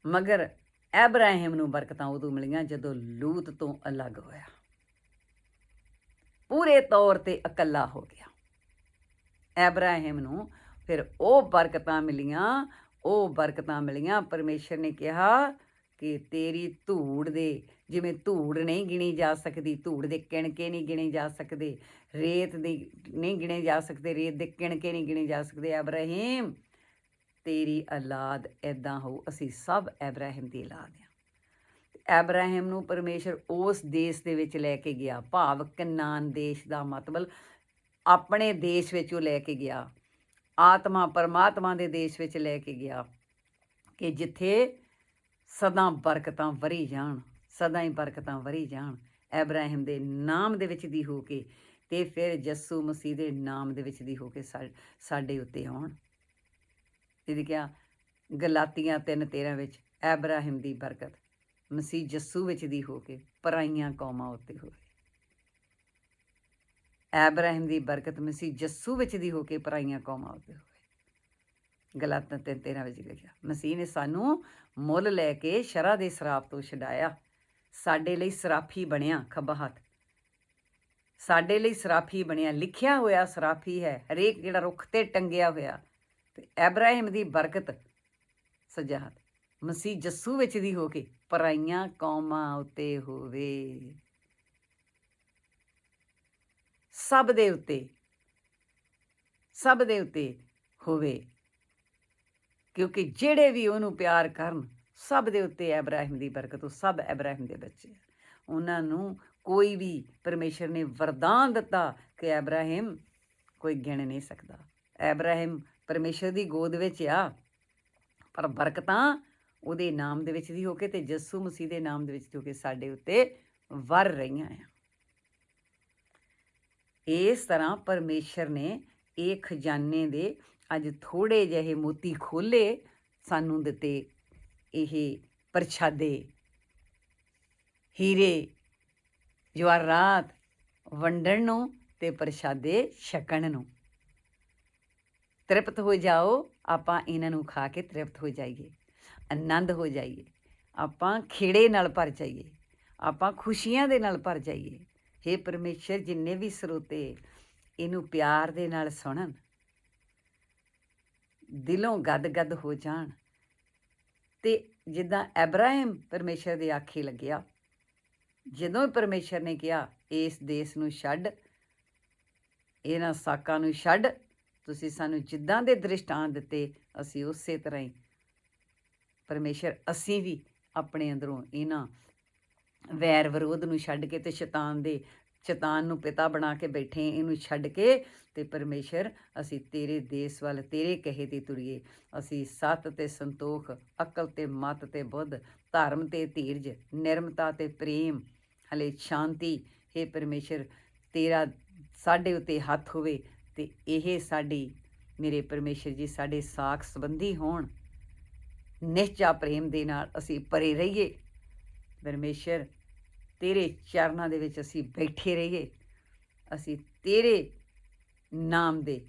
ਮਗਰ ਐਬਰਾਹਿਮ ਨੂੰ ਬਰਕਤਾਂ ਉਦੋਂ ਮਿਲੀਆਂ ਜਦੋਂ ਲੂਤ ਤੋਂ ਅਲੱਗ ਹੋਇਆ, ਪੂਰੇ ਤੌਰ 'ਤੇ ਇਕੱਲਾ ਹੋ ਗਿਆ। ਐਬਰਾਹਿਮ ਨੂੰ ਫਿਰ ਉਹ ਬਰਕਤਾਂ ਮਿਲੀਆਂ, ਪਰਮੇਸ਼ਰ ਨੇ ਕਿਹਾ ਕਿ ਤੇਰੀ ਧੂੜ ਦੇ, ਜਿਵੇਂ ਧੂੜ ਨਹੀਂ ਗਿਣੀ ਜਾ ਸਕਦੀ, ਧੂੜ ਦੇ ਕਿਣਕੇ ਨਹੀਂ ਗਿਣੇ ਜਾ ਸਕਦੇ, ਰੇਤ ਦੇ ਨਹੀਂ ਗਿਣੇ ਜਾ ਸਕਦੇ, ਰੇਤ ਦੇ ਕਿਣਕੇ ਨਹੀਂ ਗਿਣੇ ਜਾ ਸਕਦੇ, ਐਬਰਾਹਿਮ ਤੇਰੀ ਔਲਾਦ ਇੱਦਾਂ ਹੋਊ। ਅਸੀਂ ਸਭ ਐਬਰਾਹਿਮ ਦੀ ਔਲਾਦ ਹਾਂ। ਐਬਰਾਹਿਮ ਨੂੰ ਪਰਮੇਸ਼ਰ ਉਸ ਦੇਸ਼ ਦੇ ਵਿੱਚ ਲੈ ਕੇ ਗਿਆ, ਭਾਵ ਕਨਾਨ ਦੇਸ਼ ਦਾ ਮਤਲਬ ਆਪਣੇ ਦੇਸ਼ ਵਿੱਚ ਉਹ ਲੈ ਕੇ ਗਿਆ, ਆਤਮਾ ਪਰਮਾਤਮਾ ਦੇ ਦੇਸ਼ ਵਿੱਚ ਲੈ ਕੇ ਗਿਆ, ਕਿ ਜਿੱਥੇ ਸਦਾ ਬਰਕਤਾਂ ਵਰੀ ਜਾਣ, ਸਦਾ ਹੀ ਬਰਕਤਾਂ ਵਰੀ ਜਾਣ, ਐਬਰਾਹਿਮ ਦੇ ਨਾਮ ਦੇ ਵਿੱਚ ਦੀ ਹੋ ਕੇ, ਅਤੇ ਫਿਰ ਯਿਸੂ ਮਸੀਹ ਦੇ ਨਾਮ ਦੇ ਵਿੱਚ ਦੀ ਹੋ ਕੇ ਸਾਡੇ ਉੱਤੇ ਆਉਣ। ਜਿਹਦੀ ਕਿਹਾ ਗਲਾਤੀਆਂ 3:13 ਵਿੱਚ, ਐਬਰਾਹਿਮ ਦੀ ਬਰਕਤ ਮਸੀਹ ਯਿਸੂ ਵਿੱਚ ਦੀ ਹੋ ਕੇ ਪਰਾਈਆਂ ਕੌਮਾਂ ਉੱਤੇ ਹੋਵੇ। ਐਬਰਾਹਿਮ ਦੀ ਬਰਕਤ ਮਸੀਹ ਯਿਸੂ ਵਿੱਚ ਦੀ ਹੋ ਕੇ ਪਰਾਈਆਂ ਕੌਮਾਂ ਉੱਤੇ ਹੋਵੇ। ਗਲਾਤੀਆਂ 3:13 ਵਿੱਚ ਲਿਖਿਆ, ਮਸੀਹ ਨੇ ਸਾਨੂੰ ਮੁੱਲ ਲੈ ਕੇ ਸ਼ਰਾਂ ਦੇ ਸਰਾਪ ਤੋਂ ਛਡਾਇਆ, ਸਾਡੇ ਲਈ ਸਰਾਫੀ ਬਣਿਆ, ਖੱਬਾ ਹੱਥ ਸਾਡੇ ਲਈ ਸਰਾਫੀ ਬਣਿਆ, ਲਿਖਿਆ ਹੋਇਆ ਸਰਾਫੀ ਹੈ ਹਰੇਕ ਜਿਹੜਾ ਰੁੱਖ 'ਤੇ ਟੰਗਿਆ ਹੋਇਆ। ਅਤੇ ਐਬਰਾਹਿਮ ਦੀ ਬਰਕਤ ਸੱਜਾ ਹੱਥ ਮਸੀਹ ਯਿਸੂ ਵਿੱਚ ਦੀ ਹੋ ਕੇ ਪਰਾਈਆਂ ਕੌਮਾਂ ਉੱਤੇ ਹੋਵੇ, ਸਭ ਦੇ ਉੱਤੇ ਹੋਵੇ, ਕਿਉਂਕਿ ਜਿਹੜੇ ਵੀ ਉਹਨੂੰ ਪਿਆਰ ਕਰਨ, ਸਭ ਦੇ ਉੱਤੇ ਐਬਰਾਹਿਮ ਦੀ ਬਰਕਤ, ਉਹ ਸਭ ਐਬਰਾਹਿਮ ਦੇ ਬੱਚੇ, ਉਹਨਾਂ ਨੂੰ ਕੋਈ ਵੀ ਪਰਮੇਸ਼ਰ ਨੇ ਵਰਦਾਨ ਦਿੱਤਾ ਕਿ ਐਬਰਾਹਿਮ ਕੋਈ ਗਿਣ ਨਹੀਂ ਸਕਦਾ। ਐਬਰਾਹਿਮ ਪਰਮੇਸ਼ਰ ਦੀ ਗੋਦ ਵਿੱਚ ਆ, ਪਰ ਬਰਕਤਾਂ ਉਹਦੇ ਨਾਮ ਦੇ ਵਿੱਚ ਦੀ ਹੋ ਕੇ ਅਤੇ ਯਿਸੂ ਮਸੀਹ ਦੇ ਨਾਮ ਦੇ ਵਿੱਚ ਹੋ ਕੇ ਸਾਡੇ ਉੱਤੇ ਵਰ ਰਹੀਆਂ ਆ। ਇਸ ਤਰ੍ਹਾਂ ਪਰਮੇਸ਼ਰ ਨੇ ਇਹ ਖਜ਼ਾਨੇ ਦੇ ਅੱਜ ਥੋੜ੍ਹੇ ਜਿਹੇ ਮੋਤੀ ਖੋਲ੍ਹੇ, ਸਾਨੂੰ ਦਿੱਤੇ ਇਹ ਪ੍ਰਸ਼ਾਦੇ, ਹੀਰੇ ਜਵਾਹਰਾਤ ਵੰਡਣ ਨੂੰ ਅਤੇ ਪ੍ਰਸ਼ਾਦੇ ਛਕਣ ਨੂੰ। ਤ੍ਰਿਪਤ ਹੋ ਜਾਓ, ਆਪਾਂ ਇਹਨਾਂ ਨੂੰ ਖਾ ਕੇ ਤ੍ਰਿਪਤ ਹੋ ਜਾਈਏ, ਆਨੰਦ ਹੋ ਜਾਈਏ, ਆਪਾਂ ਖੇੜੇ ਨਾਲ ਭਰ ਜਾਈਏ, ਆਪਾਂ ਖੁਸ਼ੀਆਂ ਦੇ ਨਾਲ ਭਰ ਜਾਈਏ। ਹੇ ਪਰਮੇਸ਼ਰ, ਜਿੰਨੇ ਵੀ ਸਰੋਤੇ ਇਹਨੂੰ ਪਿਆਰ ਦੇ ਨਾਲ ਸੁਣਨ, ਦਿਲੋਂ ਗਦ ਹੋ ਜਾਣ, ਅਤੇ ਜਿੱਦਾਂ ਐਬਰਾਹਿਮ ਪਰਮੇਸ਼ਰ ਦੇ ਆਖੇ ਲੱਗਿਆ, ਜਦੋਂ ਪਰਮੇਸ਼ਰ ਨੇ ਕਿਹਾ ਇਸ ਦੇਸ਼ ਨੂੰ ਛੱਡ, ਇਹਨਾਂ ਸਾਕਾਂ ਨੂੰ ਛੱਡ ਤੁਸੀਂ ਸਾਨੂੰ ਜਿੱਦਾਂ ਦੇ ਦ੍ਰਿਸ਼ਟਾਂਤ ਦਿੱਤੇ ਅਸੀਂ ਉਸੇ ਤਰ੍ਹਾਂ ਹੀ ਪਰਮੇਸ਼ਰ ਅਸੀਂ ਵੀ ਆਪਣੇ ਅੰਦਰੋਂ ਇਹਨਾਂ ਵੈਰ ਵਿਰੋਧ ਨੂੰ ਛੱਡ ਕੇ ਤੇ ਸ਼ੈਤਾਨ ਨੂੰ ਪਿਤਾ ਬਣਾ ਕੇ ਬੈਠੇ ਇਹਨੂੰ ਛੱਡ ਕੇ ਤੇ ਪਰਮੇਸ਼ਰ ਅਸੀਂ ਤੇਰੇ ਦੇਸ ਵੱਲ ਤੇਰੇ ਕਹੇ ਤੇ ਤੁਰੀਏ। ਅਸੀਂ ਸੱਤ ਤੇ ਸੰਤੋਖ, ਅਕਲ ਤੇ ਮਤ ਤੇ ਬੁੱਧ, ਧਰਮ ਤੇ ਧੀਰਜ, ਨਿਰਮਤਾ ਤੇ ਪ੍ਰੇਮ, ਹਲੇ ਸ਼ਾਂਤੀ। हे ਪਰਮੇਸ਼ਰ ਤੇਰਾ ਸਾਡੇ ਉੱਤੇ ਹੱਥ ਹੋਵੇ ਤੇ ਇਹ ਸਾਡੀ ਮੇਰੇ ਪਰਮੇਸ਼ਰ ਜੀ ਸਾਡੇ ਸਾਖ ਸੰਬੰਧੀ ਹੋਣ। ਨਿਸ਼ਚਾ ਪ੍ਰੇਮ ਦੇ ਨਾਲ ਅਸੀਂ ਭਰੇ ਰਹੀਏ ਪਰਮੇਸ਼ਰ, ਤੇਰੇ ਚਰਨਾਂ ਦੇ ਵਿੱਚ ਅਸੀਂ ਬੈਠੇ ਰਹੀਏ। ਅਸੀਂ ਤੇਰੇ ਨਾਮ ਦੇ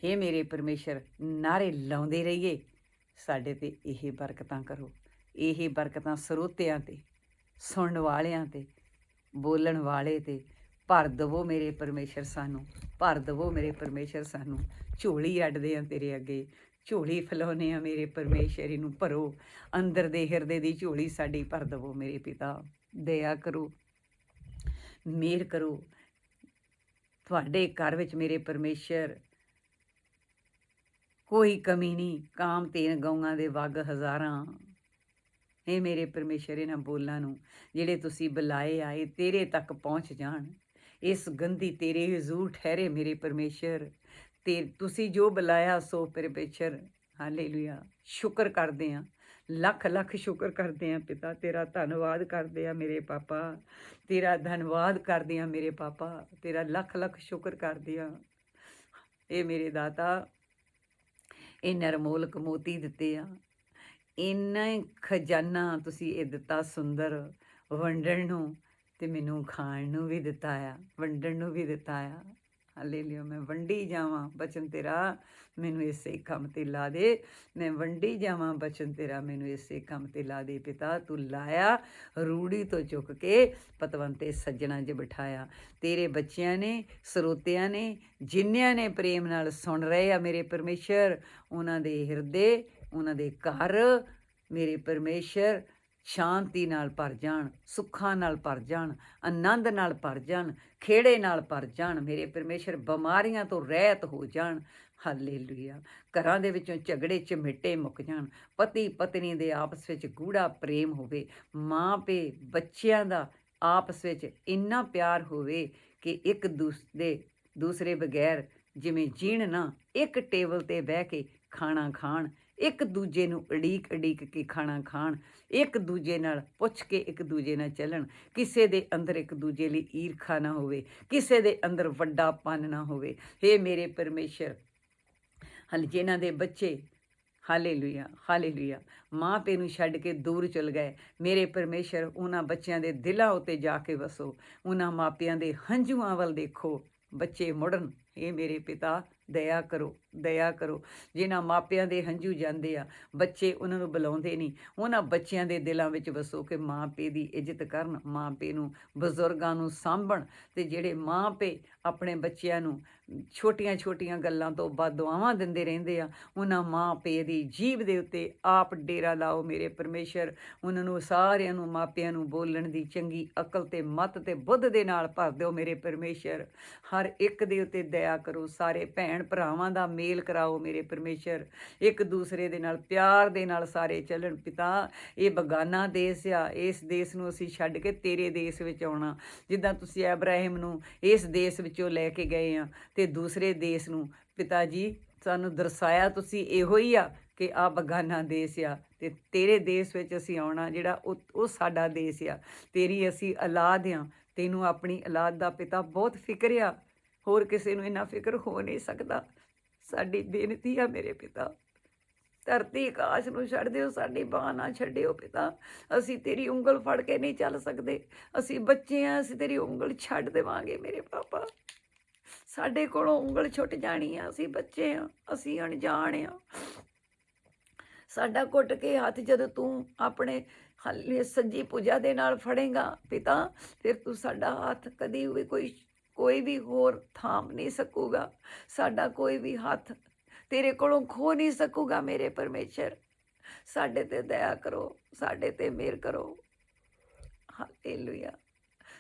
हे ਮੇਰੇ ਪਰਮੇਸ਼ਰ ਨਾਰੇ ਲਾਉਂਦੇ ਰਹੀਏ। ਸਾਡੇ 'ਤੇ ਇਹ ਬਰਕਤਾਂ ਕਰੋ, ਇਹ ਬਰਕਤਾਂ ਸਰੋਤਿਆਂ 'ਤੇ, ਸੁਣਨ ਵਾਲਿਆਂ 'ਤੇ, ਬੋਲਣ ਵਾਲੇ 'ਤੇ ਭਰ ਦੇਵੋ ਮੇਰੇ ਪਰਮੇਸ਼ਰ ਸਾਨੂੰ, ਭਰ ਦੇਵੋ ਮੇਰੇ ਪਰਮੇਸ਼ਰ ਸਾਨੂੰ। ਝੋਲੀ ਅੱਡਦੇ ਹਾਂ ਤੇਰੇ ਅੱਗੇ, ਝੋਲੀ ਫੈਲਾਉਂਦੇ ਹਾਂ ਮੇਰੇ ਪਰਮੇਸ਼ਰ, ਇਹਨੂੰ ਭਰੋ। ਅੰਦਰ ਦੇ ਹਿਰਦੇ ਦੀ ਝੋਲੀ ਸਾਡੀ ਭਰ ਦੇਵੋ ਮੇਰੇ ਪਿਤਾ। ਦਇਆ ਕਰੋ, ਮਿਹਰ ਕਰੋ। ਤੁਹਾਡੇ ਘਰ ਵਿੱਚ ਮੇਰੇ ਪਰਮੇਸ਼ਰ ਕੋਈ ਕਮੀ ਨਹੀਂ। ਕਾਮ ਤੇਨ ਗਊਆਂ ਦੇ ਵੱਗ ਹਜ਼ਾਰਾਂ। ਇਹ ਮੇਰੇ ਪਰਮੇਸ਼ਰ ਇਹਨਾਂ ਬੋਲਾਂ ਨੂੰ ਜਿਹੜੇ ਤੁਸੀਂ ਬੁਲਾਏ ਆਏ ਤੇਰੇ ਤੱਕ ਪਹੁੰਚ ਜਾਣ। ਇਸ ਗੰਦੀ ਤੇਰੇ ਹਜ਼ੂਰ ਠਹਿਰੇ ਮੇਰੇ ਪਰਮੇਸ਼ਰ। ਤੇ ਤੁਸੀਂ ਜੋ ਬੁਲਾਇਆ ਸੋ ਪਰਮੇਸ਼ਰ, ਹਾਲੇਲੂਇਆ। ਸ਼ੁਕਰ ਕਰਦੇ ਹਾਂ, ਲੱਖ ਲੱਖ ਸ਼ੁਕਰ ਕਰਦੇ ਹਾਂ ਪਿਤਾ। ਤੇਰਾ ਧੰਨਵਾਦ ਕਰਦੇ ਹਾਂ ਮੇਰੇ ਪਾਪਾ, ਤੇਰਾ ਧੰਨਵਾਦ ਕਰਦੇ ਹਾਂ ਮੇਰੇ ਪਾਪਾ, ਤੇਰਾ ਲੱਖ ਲੱਖ ਸ਼ੁਕਰ ਕਰਦੇ ਹਾਂ। ਇਹ ਮੇਰੇ ਦਾਤਾ ਇਹ ਨਰਮੋਲਕ ਮੋਤੀ ਦਿੱਤੇ ਆ, ਇੰਨਾ ਖਜ਼ਾਨਾ ਤੁਸੀਂ ਇਹ ਦਿੱਤਾ ਸੁੰਦਰ ਵੰਡਣ ਨੂੰ, ਤੇ ਮੈਨੂੰ ਖਾਣ ਨੂੰ ਵੀ ਦਿੱਤਾ ਆ, ਵੰਡਣ ਨੂੰ ਵੀ ਦਿੱਤਾ ਆ। ਹਾਲੇਲੂਇਆ। ਮੈਂ ਵੰਡੀ ਜਾਵਾਂ ਬਚਨ ਤੇਰਾ, ਮੈਨੂੰ ਇਸੇ ਕੰਮ ਤੇ ਲਾ ਦੇ। ਮੈਂ ਵੰਡੀ ਜਾਵਾਂ ਬਚਨ ਤੇਰਾ, ਮੈਨੂੰ ਇਸੇ ਕੰਮ ਤੇ ਲਾ ਦੇ। ਪਿਤਾ ਤੂੰ ਲਾਇਆ ਰੂੜੀ ਤੋਂ ਚੁੱਕ ਕੇ ਪਤਵੰਤੇ ਸੱਜਣਾ 'ਚ ਬਿਠਾਇਆ। ਤੇਰੇ ਬੱਚਿਆਂ ਨੇ, ਸਰੋਤਿਆਂ ਨੇ, ਜਿੰਨਿਆਂ ਨੇ ਪ੍ਰੇਮ ਨਾਲ ਸੁਣ ਰਹੇ ਆ ਮੇਰੇ ਪਰਮੇਸ਼ਰ, ਉਹਨਾਂ ਦੇ ਹਿਰਦੇ, ਉਹਨਾਂ ਦੇ ਘਰ ਮੇਰੇ ਪਰਮੇਸ਼ਰ ਸ਼ਾਂਤੀ ਨਾਲ ਭਰ ਜਾਣ, ਸੁੱਖਾਂ ਨਾਲ ਭਰ ਜਾਣ, ਆਨੰਦ ਨਾਲ ਭਰ ਜਾਣ, ਖੇੜੇ ਨਾਲ ਭਰ ਜਾਣ ਮੇਰੇ ਪਰਮੇਸ਼ਰ। ਬਿਮਾਰੀਆਂ ਤੋਂ ਰਹਿਤ ਹੋ ਜਾਣ। ਹਾਲੇਲੂਇਆ। ਘਰਾਂ ਦੇ ਵਿੱਚੋਂ ਝਗੜੇ ਝਮੇਟੇ ਮੁੱਕ ਜਾਣ। ਪਤੀ ਪਤਨੀ ਦੇ ਆਪਸ ਵਿੱਚ ਗੂੜਾ ਪ੍ਰੇਮ ਹੋਵੇ। ਮਾਂ ਪੇ ਬੱਚਿਆਂ ਦਾ ਆਪਸ ਵਿੱਚ ਇੰਨਾ ਪਿਆਰ ਹੋਵੇ ਕਿ ਇੱਕ ਦੂਸਰੇ ਬਗੈਰ ਜਿਵੇਂ ਜੀਣ ਨਾ, ਇੱਕ ਟੇਬਲ 'ਤੇ ਬਹਿ ਕੇ ਖਾਣਾ ਖਾਣ, ਇੱਕ ਦੂਜੇ ਨੂੰ ਉਡੀਕ ਉਡੀਕ ਕੇ ਖਾਣਾ ਖਾਣ, ਇੱਕ ਦੂਜੇ ਨਾਲ ਪੁੱਛ ਕੇ ਇੱਕ ਦੂਜੇ ਨਾਲ ਚੱਲਣ। ਕਿਸੇ ਦੇ ਅੰਦਰ ਇੱਕ ਦੂਜੇ ਲਈ ਈਰਖਾ ਨਾ ਹੋਵੇ, ਕਿਸੇ ਦੇ ਅੰਦਰ ਵੱਡਾਪਨ ਨਾ ਹੋਵੇ। ਹੇ ਮੇਰੇ ਪਰਮੇਸ਼ਰ, ਜਿਨ੍ਹਾਂ ਦੇ ਬੱਚੇ ਹਾਲੇਲੂਇਆ ਹਾਲੇਲੂਇਆ ਮਾਂ ਪਿਓ ਨੂੰ ਛੱਡ ਕੇ ਦੂਰ ਚਲ ਗਏ ਮੇਰੇ ਪਰਮੇਸ਼ਰ, ਉਹਨਾਂ ਬੱਚਿਆਂ ਦੇ ਦਿਲਾਂ ਉੱਤੇ ਜਾ ਕੇ ਵਸੋ। ਉਹਨਾਂ ਮਾਪਿਆਂ ਦੇ ਹੰਝੂਆਂ ਵੱਲ ਦੇਖੋ, ਬੱਚੇ ਮੁੜਨ। ਇਹ ਮੇਰੇ ਪਿਤਾ ਦਇਆ ਕਰੋ, ਦਇਆ ਕਰੋ। ਜਿਨ੍ਹਾਂ ਮਾਪਿਆਂ ਦੇ ਹੰਝੂ ਜਾਂਦੇ ਆ, ਬੱਚੇ ਉਹਨਾਂ ਨੂੰ ਬੁਲਾਉਂਦੇ ਨਹੀਂ, ਉਹਨਾਂ ਬੱਚਿਆਂ ਦੇ ਦਿਲਾਂ ਵਿੱਚ ਵਸੋ ਕਿ ਮਾਂ ਪਿਓ ਦੀ ਇੱਜ਼ਤ ਕਰਨ, ਮਾਂ ਪਿਓ ਨੂੰ, ਬਜ਼ੁਰਗਾਂ ਨੂੰ ਸਾਂਭਣ। ਅਤੇ ਜਿਹੜੇ ਮਾਂ ਪਿਓ ਆਪਣੇ ਬੱਚਿਆਂ ਨੂੰ ਛੋਟੀਆਂ ਛੋਟੀਆਂ ਗੱਲਾਂ ਤੋਂ ਬਦਦੁਆਵਾਂ ਦਿੰਦੇ ਰਹਿੰਦੇ ਆ, ਉਹਨਾਂ ਮਾਂ ਪਿਓ ਦੀ ਜੀਭ ਦੇ ਉੱਤੇ ਆਪ ਡੇਰਾ ਲਾਓ ਮੇਰੇ ਪਰਮੇਸ਼ਰ। ਉਹਨਾਂ ਨੂੰ ਸਾਰਿਆਂ ਨੂੰ ਮਾਪਿਆਂ ਨੂੰ ਬੋਲਣ ਦੀ ਚੰਗੀ ਅਕਲ ਤੇ ਮੱਤ ਤੇ ਬੁੱਧ ਦੇ ਨਾਲ ਭਰ ਦਿਓ ਮੇਰੇ ਪਰਮੇਸ਼ਰ। ਹਰ ਇੱਕ ਦੇ ਉੱਤੇ ਦਇਆ ਕਰੋ। ਸਾਰੇ ਭੈਣ ਭਰਾਵਾਂ ਦਾ ਮੇਲ ਕਰਾਓ ਮੇਰੇ ਪਰਮੇਸ਼ਰ। ਇੱਕ ਦੂਸਰੇ ਦੇ ਨਾਲ ਪਿਆਰ ਦੇ ਨਾਲ ਸਾਰੇ ਚੱਲਣ। ਪਿਤਾ ਇਹ ਬਗਾਨਾ ਦੇਸ਼ ਆ, ਇਸ ਦੇਸ਼ ਨੂੰ ਅਸੀਂ ਛੱਡ ਕੇ ਤੇਰੇ ਦੇਸ਼ ਵਿੱਚ ਆਉਣਾ। ਜਿੱਦਾਂ ਤੁਸੀਂ ਅਬਰਾਹਿਮ ਨੂੰ ਇਸ ਦੇਸ਼ ਵਿੱਚੋਂ ਲੈ ਕੇ ਗਏ ਆ ਤੇ ਦੂਸਰੇ ਦੇਸ਼ ਨੂੰ ਪਿਤਾ ਜੀ ਸਾਨੂੰ ਦਰਸਾਇਆ ਤੁਸੀਂ ਇਹੋ ਹੀ ਆ ਕਿ ਆਹ ਬਗਾਨਾ ਦੇਸ਼ ਆ ਤੇ ਤੇਰੇ ਦੇਸ਼ ਵਿੱਚ ਅਸੀਂ ਆਉਣਾ, ਜਿਹੜਾ ਉਹ ਸਾਡਾ ਦੇਸ਼ ਆ। ਤੇਰੀ ਅਸੀਂ ਔਲਾਦ ਆ, ਤੈਨੂੰ ਆਪਣੀ ਔਲਾਦ ਦਾ ਪਿਤਾ ਬਹੁਤ ਫਿਕਰ ਆ। ਹੋਰ ਕਿਸੇ ਨੂੰ ਇੰਨਾ ਫਿਕਰ ਹੋ ਨਹੀਂ ਸਕਦਾ। ਸਾਡੀ ਬੇਨਤੀ ਆ ਮੇਰੇ ਪਿਤਾ, ਧਰਤੀ ਆਕਾਸ਼ ਨੂੰ ਛੱਡ ਦਿਓ, ਸਾਡੀ ਬਾਂਹ ਨਾ ਛੱਡਿਓ ਪਿਤਾ। ਅਸੀਂ ਤੇਰੀ ਉਂਗਲ ਫੜ ਕੇ ਨਹੀਂ ਚੱਲ ਸਕਦੇ। ਅਸੀਂ ਬੱਚੇ ਹਾਂ, ਅਸੀਂ ਤੇਰੀ ਉਂਗਲ ਛੱਡ ਦੇਵਾਂਗੇ ਮੇਰੇ ਪਾਪਾ। ਸਾਡੇ ਕੋਲੋਂ ਉਂਗਲ ਛੁੱਟ ਜਾਣੀ ਆ। ਅਸੀਂ ਬੱਚੇ ਹਾਂ, ਅਸੀਂ ਅਣਜਾਣ ਆ। ਸਾਡਾ ਘੁੱਟ ਕੇ ਹੱਥ ਜਦੋਂ ਤੂੰ ਆਪਣੇ ਸੱਜੀ ਭੁਜਾ ਦੇ ਨਾਲ ਫੜੇਗਾ ਪਿਤਾ, ਫਿਰ ਤੂੰ ਸਾਡਾ ਹੱਥ ਕਦੀ ਵੀ ਕੋਈ ਵੀ ਹੋਰ ਥਾਮ ਨਹੀਂ ਸਕੂਗਾ। ਸਾਡਾ ਕੋਈ ਵੀ ਹੱਥ ਤੇਰੇ ਕੋਲੋਂ ਖੋ ਨਹੀਂ ਸਕੂਗਾ ਮੇਰੇ ਪਰਮੇਸ਼ਰ। ਸਾਡੇ 'ਤੇ ਦਇਆ ਕਰੋ, ਸਾਡੇ 'ਤੇ ਮਿਹਰ ਕਰੋ। ਹਾਲੇਲੂਇਆ।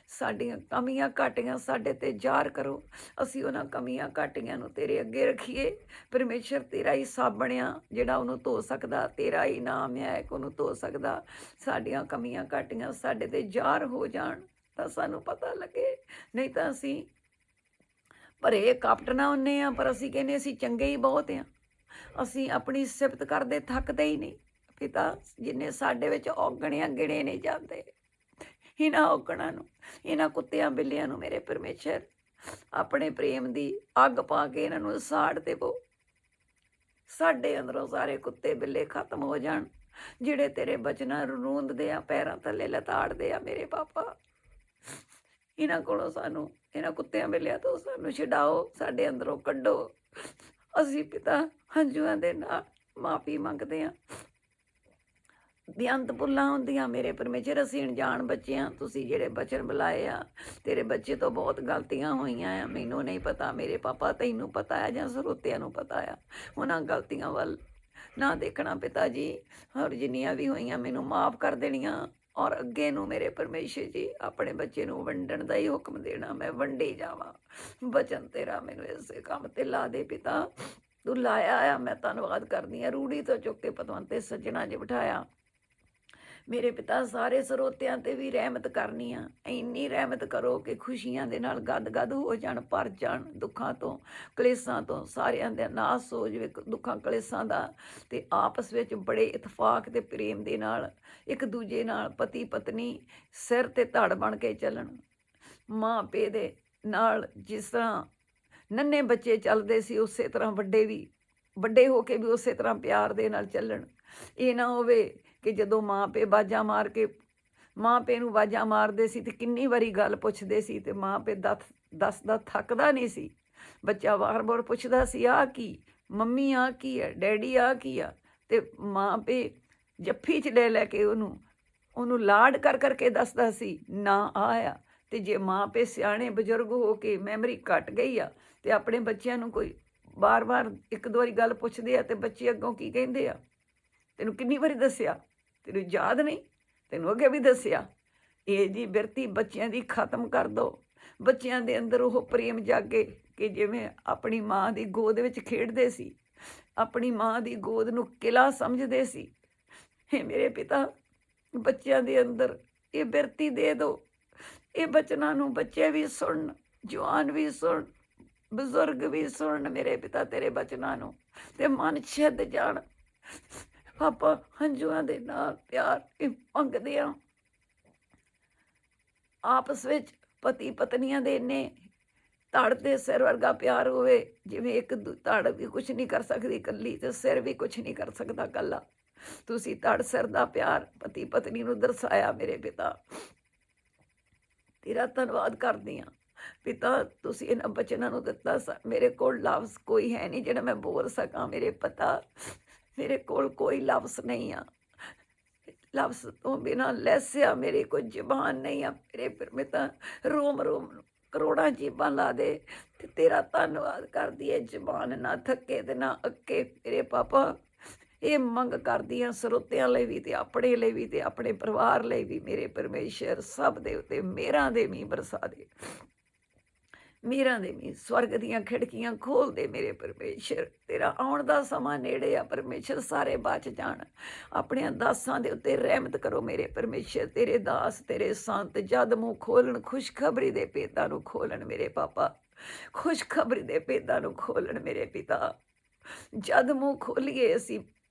ਸਾਡੀਆਂ ਕਮੀਆਂ ਘਾਟੀਆਂ ਸਾਡੇ ਤੇ ਜ਼ਾਹਰ ਕਰੋ। ਅਸੀਂ ਉਹਨਾਂ ਕਮੀਆਂ ਘਾਟੀਆਂ ਨੂੰ ਤੇਰੇ ਅੱਗੇ ਰੱਖੀਏ। ਪਰਮੇਸ਼ਰ ਤੇਰਾ ਹੀ ਸਾਬਣ ਆ ਜਿਹੜਾ ਉਹਨੂੰ ਧੋ ਸਕਦਾ, ਤੇਰਾ ਹੀ ਨਾਮ ਹੈ ਕਿ ਉਹਨੂੰ ਧੋ ਸਕਦਾ। ਸਾਡੀਆਂ ਕਮੀਆਂ ਘਾਟੀਆਂ ਸਾਡੇ ਤੇ ਜ਼ਾਹਰ ਹੋ ਜਾਣ ਤਾਂ ਸਾਨੂੰ ਪਤਾ ਲੱਗੇ, ਨਹੀਂ ਤਾਂ ਅਸੀਂ ਭਰੇ ਕਪਟ ਨਾ ਹੁੰਦੇ ਹਾਂ, ਪਰ ਅਸੀਂ ਕਹਿੰਦੇ ਅਸੀਂ ਚੰਗੇ ਹੀ ਬਹੁਤ ਹਾਂ। ਅਸੀਂ ਆਪਣੀ ਸਿਫਤ ਕਰਦੇ ਥੱਕਦੇ ਹੀ ਨਹੀਂ। ਪਿਤਾ, ਜਿੰਨੇ ਸਾਡੇ ਵਿੱਚ ਔਗਣਿਆਂ ਗਿਣੇ ਨਹੀਂ ਜਾਂਦੇ, ਇਹਨਾਂ ਔਗਣਾਂ ਨੂੰ, ਇਹਨਾਂ ਕੁੱਤਿਆਂ ਬਿੱਲਿਆਂ ਨੂੰ ਮੇਰੇ ਪਰਮੇਸ਼ਰ ਆਪਣੇ ਪ੍ਰੇਮ ਦੀ ਅੱਗ ਪਾ ਕੇ ਇਹਨਾਂ ਨੂੰ ਸਾੜ ਦੇਵੋ। ਸਾਡੇ ਅੰਦਰੋਂ ਸਾਰੇ ਕੁੱਤੇ ਬਿੱਲੇ ਖਤਮ ਹੋ ਜਾਣ, ਜਿਹੜੇ ਤੇਰੇ ਬਚਨਾਂ ਨੂੰ ਰੂੰਦਦੇ ਆ, ਪੈਰਾਂ ਥੱਲੇ ਲਤਾੜਦੇ ਆ ਮੇਰੇ ਪਾਪਾ। ਇਹਨਾਂ ਕੋਲੋਂ ਸਾਨੂੰ, ਇਹਨਾਂ ਕੁੱਤਿਆਂ ਬਿੱਲਿਆਂ ਤੋਂ ਸਾਨੂੰ ਛਡਾਓ, ਸਾਡੇ ਅੰਦਰੋਂ ਕੱਢੋ। ਅਸੀਂ ਪਿਤਾ ਹੰਝੂਆਂ ਦੇ ਨਾਲ ਮਾਫੀ ਮੰਗਦੇ ਹਾਂ। ਬੇਅੰਤ ਭੁੱਲਾਂ ਹੁੰਦੀਆਂ ਮੇਰੇ ਪਰਮੇਸ਼ਰ, ਅਸੀਂ ਅਣਜਾਣ ਬੱਚੇ ਹਾਂ। ਤੁਸੀਂ ਜਿਹੜੇ ਬਚਨ ਬੁਲਾਏ ਆ, ਤੇਰੇ ਬੱਚੇ ਤੋਂ ਬਹੁਤ ਗਲਤੀਆਂ ਹੋਈਆਂ ਆ। ਮੈਨੂੰ ਨਹੀਂ ਪਤਾ ਮੇਰੇ ਪਾਪਾ, ਤੈਨੂੰ ਪਤਾ ਆ ਜਾਂ ਸਰੋਤਿਆਂ ਨੂੰ ਪਤਾ ਆ। ਉਹਨਾਂ ਗਲਤੀਆਂ ਵੱਲ ਨਾ ਦੇਖਣਾ ਪਿਤਾ ਜੀ, ਔਰ ਜਿੰਨੀਆਂ ਵੀ ਹੋਈਆਂ ਮੈਨੂੰ ਮਾਫ ਕਰ ਦੇਣੀਆਂ। ਔਰ ਅੱਗੇ ਨੂੰ ਮੇਰੇ ਪਰਮੇਸ਼ਰ ਜੀ ਆਪਣੇ ਬੱਚੇ ਨੂੰ ਵੰਡਣ ਦਾ ਹੀ ਹੁਕਮ ਦੇਣਾ, ਮੈਂ ਵੰਡੀ ਜਾਵਾਂ। ਬਚਨ ਤੇਰਾ ਮੈਨੂੰ ਇਸੇ ਕੰਮ ਤੇ ਲਾ ਦੇ ਪਿਤਾ। ਤੂੰ ਲਾਇਆ ਆ, ਮੈਂ ਧੰਨਵਾਦ ਕਰਦੀ ਹਾਂ। ਰੂੜੀ ਤੋਂ ਚੁੱਕ ਕੇ ਪਤਵੰਤ ਤੇ ਸੱਜਣਾ 'ਚ ਬਿਠਾਇਆ ਮੇਰੇ ਪਿਤਾ। ਸਾਰੇ ਸਰੋਤਿਆਂ ਤੇ ਵੀ ਰਹਿਮਤ ਕਰਨੀ ਆ, ਇੰਨੀ ਰਹਿਮਤ ਕਰੋ ਕਿ ਖੁਸ਼ੀਆਂ ਦੇ ਨਾਲ ਗਦ ਹੋ ਜਾਣ, ਭਰ ਜਾਣ ਦੁੱਖਾਂ ਤੋਂ, ਕਲੇਸ਼ਾਂ ਤੋਂ। ਸਾਰਿਆਂ ਦਾ ਨਾਸ ਹੋ ਜਾਵੇ ਦੁੱਖਾਂ ਕਲੇਸ਼ਾਂ ਦਾ, ਤੇ ਆਪਸ ਵਿੱਚ ਬੜੇ ਇਤਫਾਕ ਤੇ ਪ੍ਰੇਮ ਦੇ ਨਾਲ ਇੱਕ ਦੂਜੇ ਨਾਲ ਪਤੀ ਪਤਨੀ ਸਿਰ ਤੇ ਧੜ ਬਣ ਕੇ ਚੱਲਣ। ਮਾਂ ਪਿਓ ਦੇ ਨਾਲ ਜਿਸ ਤਰ੍ਹਾਂ ਨੰਨੇ ਬੱਚੇ ਚੱਲਦੇ ਸੀ, ਉਸੇ ਤਰ੍ਹਾਂ ਵੱਡੇ ਹੋ ਕੇ ਵੀ ਉਸੇ ਤਰ੍ਹਾਂ ਪਿਆਰ ਦੇ ਨਾਲ ਚੱਲਣ। ਇਹ ਨਾ ਹੋਵੇ ਕਿ ਜਦੋਂ ਮਾਂ ਪਿਓ ਬਾਜਾਂ ਮਾਰ ਕੇ, ਮਾਂ ਪਿਓ ਨੂੰ ਬਾਜਾਂ ਮਾਰਦੇ ਸੀ ਤੇ ਕਿੰਨੀ ਵਾਰੀ ਗੱਲ ਪੁੱਛਦੇ ਸੀ, ਤੇ ਮਾਂ ਪਿਓ ਦੱਸਦਾ ਥੱਕਦਾ ਨਹੀਂ ਸੀ। ਬੱਚਾ ਵਾਰ-ਵਾਰ ਪੁੱਛਦਾ ਸੀ, ਆਹ ਕੀ ਮੰਮੀ, ਆਹ ਕੀ ਹੈ ਡੈਡੀ, ਆਹ ਕੀ ਆ। ਤੇ ਮਾਂ ਪਿਓ ਜੱਫੀ 'ਚ ਲੈ ਕੇ ਉਹਨੂੰ ਲਾਡ ਕਰ ਕਰਕੇ ਦੱਸਦਾ ਸੀ, ਨਾ ਆ। ਤੇ ਜੇ ਮਾਂ ਪਿਓ ਸਿਆਣੇ ਬਜ਼ੁਰਗ ਹੋ ਕੇ ਮੈਮਰੀ ਘਟ ਗਈ ਆ, ਤੇ ਆਪਣੇ ਬੱਚਿਆਂ ਨੂੰ ਕੋਈ ਵਾਰ-ਵਾਰ ਇੱਕ ਦੋ ਵਾਰੀ ਗੱਲ ਪੁੱਛਦੇ ਆ, ਤੇ ਬੱਚੇ ਅੱਗੋਂ ਕੀ ਕਹਿੰਦੇ ਆ, ਤੈਨੂੰ ਕਿੰਨੀ ਵਾਰੀ ਦੱਸਿਆ, ਤੈਨੂੰ ਯਾਦ ਨਹੀਂ, ਤੈਨੂੰ ਅੱਗੇ ਵੀ ਦੱਸਿਆ। ਇਹ ਜੀ ਬਿਰਤੀ ਬੱਚਿਆਂ ਦੀ ਖਤਮ ਕਰ ਦਿਓ। ਬੱਚਿਆਂ ਦੇ ਅੰਦਰ ਉਹ ਪ੍ਰੇਮ ਜਾਗੇ ਕਿ ਜਿਵੇਂ ਆਪਣੀ ਮਾਂ ਦੀ ਗੋਦ ਵਿੱਚ ਖੇਡਦੇ ਸੀ, ਆਪਣੀ ਮਾਂ ਦੀ ਗੋਦ ਨੂੰ ਕਿਲਾ ਸਮਝਦੇ ਸੀ। ਇਹ ਮੇਰੇ ਪਿਤਾ, ਬੱਚਿਆਂ ਦੇ ਅੰਦਰ ਇਹ ਬਿਰਤੀ ਦੇ ਦਿਓ। ਇਹ ਬਚਨਾਂ ਨੂੰ ਬੱਚੇ ਵੀ ਸੁਣਨ, ਜਵਾਨ ਵੀ ਸੁਣ, ਬਜ਼ੁਰਗ ਵੀ ਸੁਣਨ ਮੇਰੇ ਪਿਤਾ ਤੇਰੇ ਬਚਨਾਂ ਨੂੰ, ਤੇ ਮਨ ਛਿੱਦ ਜਾਣ। ਆਪਾਂ ਹੰਝੂਆਂ ਦੇ ਨਾਲ ਪਿਆਰ ਮੰਗਦੇ ਹਾਂ। ਆਪਸ ਵਿੱਚ ਪਤੀ ਪਤਨੀਆਂ ਦੇ ਇੰਨੇ ਧੜ ਤੇ ਸਿਰ ਵਰਗਾ ਪਿਆਰ ਹੋਵੇ, ਜਿਵੇਂ ਇੱਕ ਧੜ ਵੀ ਕੁਛ ਨਹੀਂ ਕਰ ਸਕਦੀ ਇਕੱਲੀ, ਤੇ ਸਿਰ ਵੀ ਕੁਛ ਨਹੀਂ ਕਰ ਸਕਦਾ ਇਕੱਲਾ। ਤੁਸੀਂ ਧੜ ਸਿਰ ਦਾ ਪਿਆਰ ਪਤੀ ਪਤਨੀ ਨੂੰ ਦਰਸਾਇਆ ਮੇਰੇ ਪਿਤਾ। ਤੇਰਾ ਧੰਨਵਾਦ ਕਰਦੀ ਹਾਂ ਪਿਤਾ। ਤੁਸੀਂ ਇਹਨਾਂ ਬਚਨਾਂ ਨੂੰ ਦਿੱਤਾ। ਮੇਰੇ ਕੋਲ ਲਫ਼ਜ਼ ਕੋਈ ਹੈ ਨਹੀਂ ਜਿਹੜਾ ਮੈਂ ਬੋਲ ਸਕਾਂ ਮੇਰੇ ਪਿਤਾ। ਮੇਰੇ ਕੋਲ ਕੋਈ ਲਫ਼ਜ਼ ਨਹੀਂ ਆ, ਲਫ਼ਜ਼ ਤੋਂ ਬਿਨਾਂ ਲੈਸਿਆ ਮੇਰੀ ਕੋਈ ਜ਼ਬਾਨ ਨਹੀਂ ਆ ਮੇਰੇ ਪਿਤਾ। ਰੋਮ ਰੋਮ ਨੂੰ ਕਰੋੜਾਂ ਜੀਬਾਂ ਲਾ ਦੇ, ਤੇ ਤੇਰਾ ਧੰਨਵਾਦ ਕਰਦੀ ਹੈ। ਜ਼ਬਾਨ ਨਾ ਥੱਕੇ ਤੇ ਨਾ ਅੱਕੇ ਮੇਰੇ ਪਾਪਾ। ਇਹ ਮੰਗ ਕਰਦੀ ਹਾਂ ਸਰੋਤਿਆਂ ਲਈ ਵੀ, ਤੇ ਆਪਣੇ ਲਈ ਵੀ, ਤੇ ਆਪਣੇ ਪਰਿਵਾਰ ਲਈ ਵੀ ਮੇਰੇ ਪਰਮੇਸ਼ਰ। ਸਭ ਦੇ ਉੱਤੇ ਮੇਰਾਂ ਦੇ ਮੀਂਹ ਬਰਸਾ ਦੇ, ਮੇਰਾਂ ਦੇ ਮੀਂਹ, ਸਵਰਗ ਦੀਆਂ ਖਿੜਕੀਆਂ ਖੋਲ ਦੇ ਮੇਰੇ ਪਰਮੇਸ਼ਰ। ਤੇਰਾ ਆਉਣ ਦਾ ਸਮਾਂ ਨੇੜੇ ਆ ਪਰਮੇਸ਼ਰ, ਸਾਰੇ ਬਚ ਜਾਣ। ਆਪਣਿਆਂ ਦਾਸਾਂ ਦੇ ਉੱਤੇ ਰਹਿਮਤ ਕਰੋ ਮੇਰੇ ਪਰਮੇਸ਼ਰ। ਤੇਰੇ ਦਾਸ, ਤੇਰੇ ਸੰਤ ਜਦ ਮੂੰਹ ਖੋਲਣ, ਖੁਸ਼ਖਬਰੀ ਦੇ ਭੇਦਾਂ ਨੂੰ ਖੋਲਣ ਮੇਰੇ ਪਾਪਾ। ਖੁਸ਼ਖਬਰੀ ਦੇ ਭੇਦਾਂ ਨੂੰ ਖੋਲਣ ਮੇਰੇ ਪਿਤਾ। ਜਦ ਮੂੰਹ ਖੋਲੀਏ ਅਸੀਂ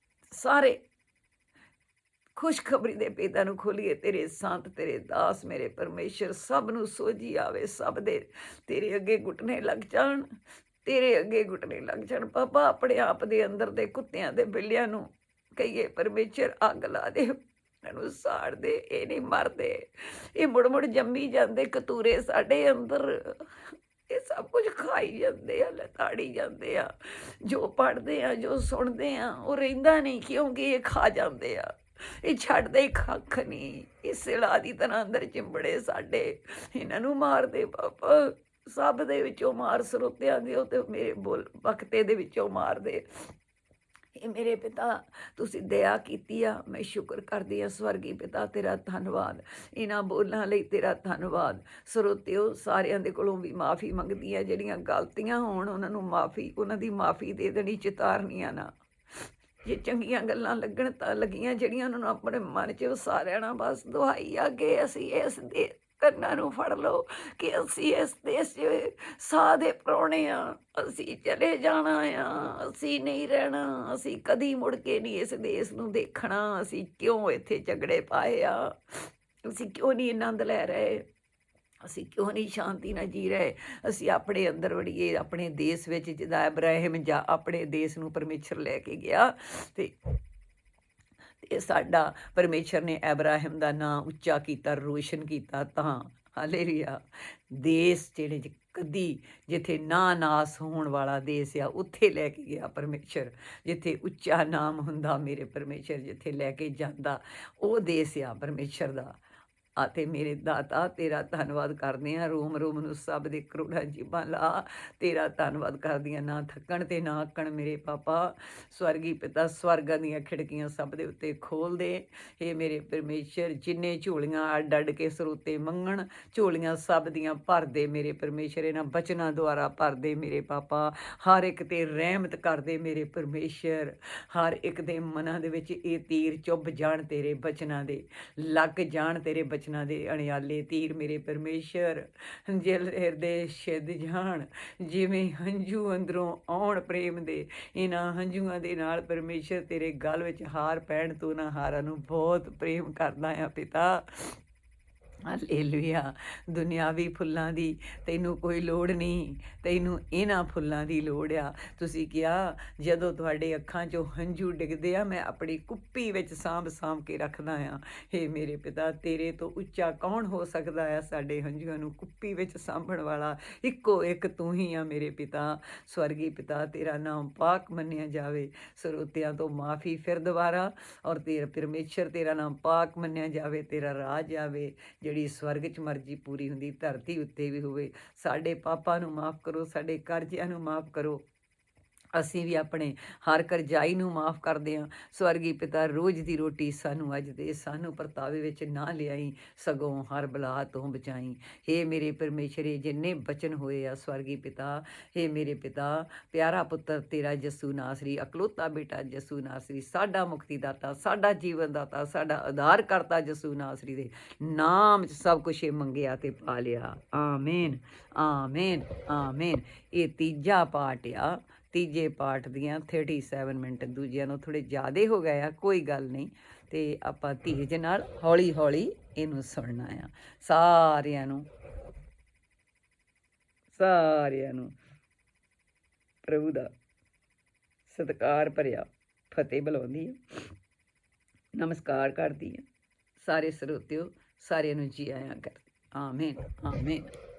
ਸਾਰੇ ਖੁਸ਼ਖਬਰੀ ਦੇ ਭੇਦਾਂ ਨੂੰ ਖੋਲੀਏ। ਤੇਰੇ ਸੰਤ, ਤੇਰੇ ਦਾਸ ਮੇਰੇ ਪਰਮੇਸ਼ਰ, ਸਭ ਨੂੰ ਸੋਝੀ ਆਵੇ, ਸਭ ਦੇ ਤੇਰੇ ਅੱਗੇ ਘੁਟਨੇ ਲੱਗ ਜਾਣ, ਤੇਰੇ ਅੱਗੇ ਘੁਟਨੇ ਲੱਗ ਜਾਣ ਪਾਪਾ। ਆਪਣੇ ਆਪ ਦੇ ਅੰਦਰ ਦੇ ਕੁੱਤਿਆਂ ਦੇ ਬਿੱਲਿਆਂ ਨੂੰ ਕਹੀਏ ਪਰਮੇਸ਼ਰ, ਅੱਗ ਲਾ ਦੇ, ਇਹਨੂੰ ਸਾੜ ਦੇ। ਇਹ ਨਹੀਂ ਮਰਦੇ, ਇਹ ਮੁੜ ਜੰਮੀ ਜਾਂਦੇ ਕਤੂਰੇ ਸਾਡੇ ਅੰਦਰ। ਇਹ ਸਭ ਕੁਝ ਖਾਈ ਜਾਂਦੇ ਆ, ਲਤਾੜੀ ਜਾਂਦੇ ਆ। ਜੋ ਪੜ੍ਹਦੇ ਆ, ਜੋ ਸੁਣਦੇ ਆ, ਉਹ ਰਹਿੰਦਾ ਨਹੀਂ, ਕਿਉਂਕਿ ਇਹ ਖਾ ਜਾਂਦੇ ਆ। ਇਹ ਛੱਡਦੇ ਹੀ ਕੱਖ ਨਹੀਂ। ਇਹ ਸਿਲਾ ਦੀ ਤਰ੍ਹਾਂ ਅੰਦਰ ਚਿੰਬੜੇ ਸਾਡੇ। ਇਹਨਾਂ ਨੂੰ ਮਾਰ ਦੇ ਪਾਪਾ, ਸਭ ਦੇ ਵਿੱਚੋਂ ਮਾਰ। ਸਰੋਤਿਆਂ ਦੇ ਤੇ ਮੇਰੇ ਬੋਲ ਬਖਤੇ ਦੇ ਵਿੱਚੋਂ ਮਾਰ ਦੇ। ਇਹ ਮੇਰੇ ਪਿਤਾ ਤੁਸੀਂ ਦਇਆ ਕੀਤੀ ਆ, ਮੈਂ ਸ਼ੁਕਰ ਕਰਦੀ ਆ ਸਵਰਗੀ ਪਿਤਾ ਤੇਰਾ ਧੰਨਵਾਦ, ਇਹਨਾਂ ਬੋਲਾਂ ਲਈ ਤੇਰਾ ਧੰਨਵਾਦ। ਸਰੋਤਿਓ ਸਾਰਿਆਂ ਦੇ ਕੋਲੋਂ ਵੀ ਮਾਫੀ ਮੰਗਦੀ ਆ, ਜਿਹੜੀਆਂ ਗਲਤੀਆਂ ਹੋਣ ਉਹਨਾਂ ਨੂੰ ਮਾਫੀ, ਉਹਨਾਂ ਦੀ ਮਾਫੀ ਦੇ ਦੇਣੀ, ਚਿਤਾਰਨੀਆਂ ਨਾ। ਜੇ ਚੰਗੀਆਂ ਗੱਲਾਂ ਲੱਗਣ ਤਾਂ ਲੱਗੀਆਂ, ਜਿਹੜੀਆਂ ਉਹਨਾਂ ਨੂੰ ਆਪਣੇ ਮਨ 'ਚ ਵਸਾ ਲੈਣਾ, ਬਸ ਦੁਹਾਈ ਅੱਗੇ ਅਸੀਂ ਇਸ ਦੇ ਕੰਨਾਂ ਨੂੰ ਫੜ ਲਓ ਕਿ ਅਸੀਂ ਇਸ ਦੇਸ਼ 'ਚ ਸਾਹ ਦੇ ਪ੍ਰਾਹੁਣੇ ਆ, ਅਸੀਂ ਚਲੇ ਜਾਣਾ ਆ, ਅਸੀਂ ਨਹੀਂ ਰਹਿਣਾ, ਅਸੀਂ ਕਦੀ ਮੁੜ ਕੇ ਨਹੀਂ ਇਸ ਦੇਸ਼ ਨੂੰ ਦੇਖਣਾ। ਅਸੀਂ ਕਿਉਂ ਇੱਥੇ ਝਗੜੇ ਪਾਏ ਆ, ਅਸੀਂ ਕਿਉਂ ਨਹੀਂ ਆਨੰਦ ਲੈ ਰਹੇ, ਅਸੀਂ ਕਿਉਂ ਨਹੀਂ ਸ਼ਾਂਤੀ ਨਾਲ ਜੀ ਰਹੇ। ਅਸੀਂ ਆਪਣੇ ਅੰਦਰ ਵੜੀਏ, ਆਪਣੇ ਦੇਸ਼ ਵਿੱਚ, ਜਿੱਦਾਂ ਇਬਰਾਹਿਮ ਜਾਂ ਆਪਣੇ ਦੇਸ਼ ਨੂੰ ਪਰਮੇਸ਼ਰ ਲੈ ਕੇ ਗਿਆ ਤੇ ਸਾਡਾ ਪਰਮੇਸ਼ਰ ਨੇ ਅਬਰਾਹਿਮ ਦਾ ਨਾਂ ਉੱਚਾ ਕੀਤਾ, ਰੋਸ਼ਨ ਕੀਤਾ। ਤਾਂ ਹਾਲੇਲੂਇਆ, ਦੇਸ਼ ਜਿਹੜੇ 'ਚ ਕਦੀ ਜਿੱਥੇ ਨਾ ਨਾਸ ਹੋਣ ਵਾਲਾ ਦੇਸ਼ ਆ, ਉੱਥੇ ਲੈ ਕੇ ਗਿਆ ਪਰਮੇਸ਼ਰ। ਜਿੱਥੇ ਉੱਚਾ ਨਾਮ ਹੁੰਦਾ ਮੇਰੇ ਪਰਮੇਸ਼ਰ ਜਿੱਥੇ ਲੈ ਕੇ ਜਾਂਦਾ, ਉਹ ਦੇਸ਼ ਆ ਪਰਮੇਸ਼ਰ ਦਾ। ਅਤੇ ਮੇਰੇ ਦਾਤਾ ਤੇਰਾ ਧੰਨਵਾਦ ਕਰਦੇ ਹਾਂ, ਰੋਮ ਰੋਮ ਨੂੰ ਸਭ ਦੇ ਕਰੋੜਾਂ ਜੀਵਾਂ ਲਾ ਤੇਰਾ ਧੰਨਵਾਦ ਕਰਦੀਆਂ, ਨਾ ਥੱਕਣ ਤੇ ਨਾ ਆਕਣ ਮੇਰੇ ਪਾਪਾ। ਸਵਰਗੀ ਪਿਤਾ ਸਵਰਗਾਂ ਦੀਆਂ ਖਿੜਕੀਆਂ ਸਭ ਦੇ ਉੱਤੇ ਖੋਲ ਦੇ। ਇਹ ਮੇਰੇ ਪਰਮੇਸ਼ਰ ਜਿੰਨੇ ਝੋਲੀਆਂ ਅੱਡ ਅੱਡ ਕੇ ਸਰੋਤੇ ਮੰਗਣ, ਝੋਲੀਆਂ ਸਭ ਦੀਆਂ ਭਰ ਦੇ ਮੇਰੇ ਪਰਮੇਸ਼ਰ, ਇਹਨਾਂ ਬਚਨਾਂ ਦੁਆਰਾ ਭਰ ਦੇ ਮੇਰੇ ਪਾਪਾ। ਹਰ ਇੱਕ ਤੇ ਰਹਿਮਤ ਕਰਦੇ ਮੇਰੇ ਪਰਮੇਸ਼ਰ, ਹਰ ਇੱਕ ਦੇ ਮਨਾਂ ਦੇ ਵਿੱਚ ਇਹ ਤੀਰ ਚੁੱਭ ਜਾਣ ਤੇਰੇ ਬਚਨਾਂ ਦੇ, ਲੱਗ ਜਾਣ ਤੇਰੇ ਬਚਨਾਂ ਦੇ ਅਣਿਆਲੇ ਤੀਰ ਮੇਰੇ ਪਰਮੇਸ਼ਰ। ਦਿਲ ਹਿਰਦੇ ਛਿੱਦ ਜਾਣ, ਜਿਵੇਂ ਹੰਝੂ ਅੰਦਰੋਂ ਆਉਣ ਪ੍ਰੇਮ ਦੇ, ਇਹਨਾਂ ਹੰਝੂਆਂ ਦੇ ਨਾਲ ਪਰਮੇਸ਼ਰ ਤੇਰੇ ਗਲ ਵਿੱਚ ਹਾਰ ਪੈਣ। ਤੂੰ ਨਾ ਹਾਰਾਂ ਨੂੰ ਬਹੁਤ ਪ੍ਰੇਮ ਕਰਦਾ ਆ ਪਿਤਾ। ਹਾਲੇਲੂਇਆ, ਦੁਨਿਆਵੀ ਫੁੱਲਾਂ ਦੀ ਤੈਨੂੰ ਕੋਈ ਲੋੜ ਨਹੀਂ, ਤੈਨੂੰ ਇਹਨਾਂ ਫੁੱਲਾਂ ਦੀ ਲੋੜ ਆ। ਤੁਸੀਂ ਕਿਹਾ ਜਦੋਂ ਤੁਹਾਡੇ ਅੱਖਾਂ 'ਚੋਂ ਹੰਝੂ ਡਿੱਗਦੇ ਆ, ਮੈਂ ਆਪਣੀ ਕੁੱਪੀ ਵਿੱਚ ਸਾਂਭ ਸਾਂਭ ਕੇ ਰੱਖਦਾ ਆ। ਹੇ ਮੇਰੇ ਪਿਤਾ, ਤੇਰੇ ਤੋਂ ਉੱਚਾ ਕੌਣ ਹੋ ਸਕਦਾ ਆ? ਸਾਡੇ ਹੰਝੂਆਂ ਨੂੰ ਕੁੱਪੀ ਵਿੱਚ ਸਾਂਭਣ ਵਾਲਾ ਇੱਕੋ ਇੱਕ ਤੂੰ ਹੀ ਆ ਮੇਰੇ ਪਿਤਾ। ਸਵਰਗੀ ਪਿਤਾ ਤੇਰਾ ਨਾਮ ਪਾਕ ਮੰਨਿਆ ਜਾਵੇ। ਸਰੋਤਿਆਂ ਤੋਂ ਮਾਫੀ ਫਿਰ ਦੁਬਾਰਾ, ਔਰ ਤੇਰਾ ਪਰਮੇਸ਼ਰ ਤੇਰਾ ਨਾਮ ਪਾਕ ਮੰਨਿਆ ਜਾਵੇ, ਤੇਰਾ ਰਾਜ ਆਵੇ। ਜਿਹੜੀ ਸਵਰਗ 'ਚ ਮਰਜ਼ੀ ਪੂਰੀ ਹੁੰਦੀ ਧਰਤੀ ਉੱਤੇ ਵੀ ਹੋਵੇ। ਸਾਡੇ ਪਾਪਾਂ ਨੂੰ ਮਾफ़ ਕਰੋ, ਸਾਡੇ ਕਰਜ਼ਿਆਂ ਨੂੰ ਮਾफ़ ਕਰੋ। ਅਸੀਂ ਵੀ ਆਪਣੇ ਹਰ ਕਰਜ਼ਾਈ ਨੂੰ ਮਾफ़ ਕਰਦੇ ਹਾਂ। ਸਵਰਗੀ ਪਿਤਾ ਰੋਜ਼ ਦੀ ਰੋਟੀ ਸਾਨੂੰ ਅੱਜ ਦੇ, ਸਾਨੂੰ ਪਰਤਾਵੇ ਵਿੱਚ ਨਾ ਲਿਆਈ, ਸਗੋਂ ਹਰ ਬਲਾ ਤੋਂ ਬਚਾਈ। ਹੇ ਮੇਰੇ ਪਰਮੇਸ਼ਰ, ਜਿੰਨੇ ਬਚਨ ਹੋਏ ਆ ਸਵਰਗੀ ਪਿਤਾ, ਹੇ ਮੇਰੇ ਪਿਤਾ, ਪਿਆਰਾ ਪੁੱਤਰ ਤੇਰਾ ਯਸੂ ਨਾਸਰੀ, ਅਕਲੌਤਾ ਬੇਟਾ ਯਸੂ ਨਾਸਰੀ, ਸਾਡਾ ਮੁਕਤੀ ਦਾਤਾ, ਸਾਡਾ ਜੀਵਨ ਦਾਤਾ, ਸਾਡਾ ਆਧਾਰ ਕਰਤਾ ਯਸੂ ਨਾਸਰੀ ਦੇ ਨਾਮ 'ਚ ਸਭ ਕੁਛ ਇਹ ਮੰਗਿਆ ਤੇ ਪਾ ਲਿਆ। ਆਮੀਨ, ਆਮੀਨ, ਆਮੀਨ। ਇਹ ਤੀਜਾ ਪਾਠ ਆ, ਤੀਜੇ ਪਾਠ ਦੀਆਂ 37 ਮਿੰਟ। ਦੂਜਿਆਂ ਨੂੰ ਥੋੜ੍ਹੇ ਜ਼ਿਆਦਾ ਹੋ ਗਏ ਆ, ਕੋਈ ਗੱਲ ਨਹੀਂ। ਅਤੇ ਆਪਾਂ ਧੀਰਜ ਨਾਲ ਹੌਲੀ ਹੌਲੀ ਇਹਨੂੰ ਸੁਣਨਾ ਆ। ਸਾਰਿਆਂ ਨੂੰ ਪ੍ਰਭੂ ਦਾ ਸਤਿਕਾਰ ਭਰਿਆ ਫਤਿਹ ਬੁਲਾਉਂਦੀ ਆ, ਨਮਸਕਾਰ ਕਰਦੀ ਆ। ਸਾਰੇ ਸਰੋਤਿਓ ਸਾਰਿਆਂ ਨੂੰ ਜੀ ਆਇਆਂ ਕਰ। ਆਮੀਨ, ਆਮੀਨ।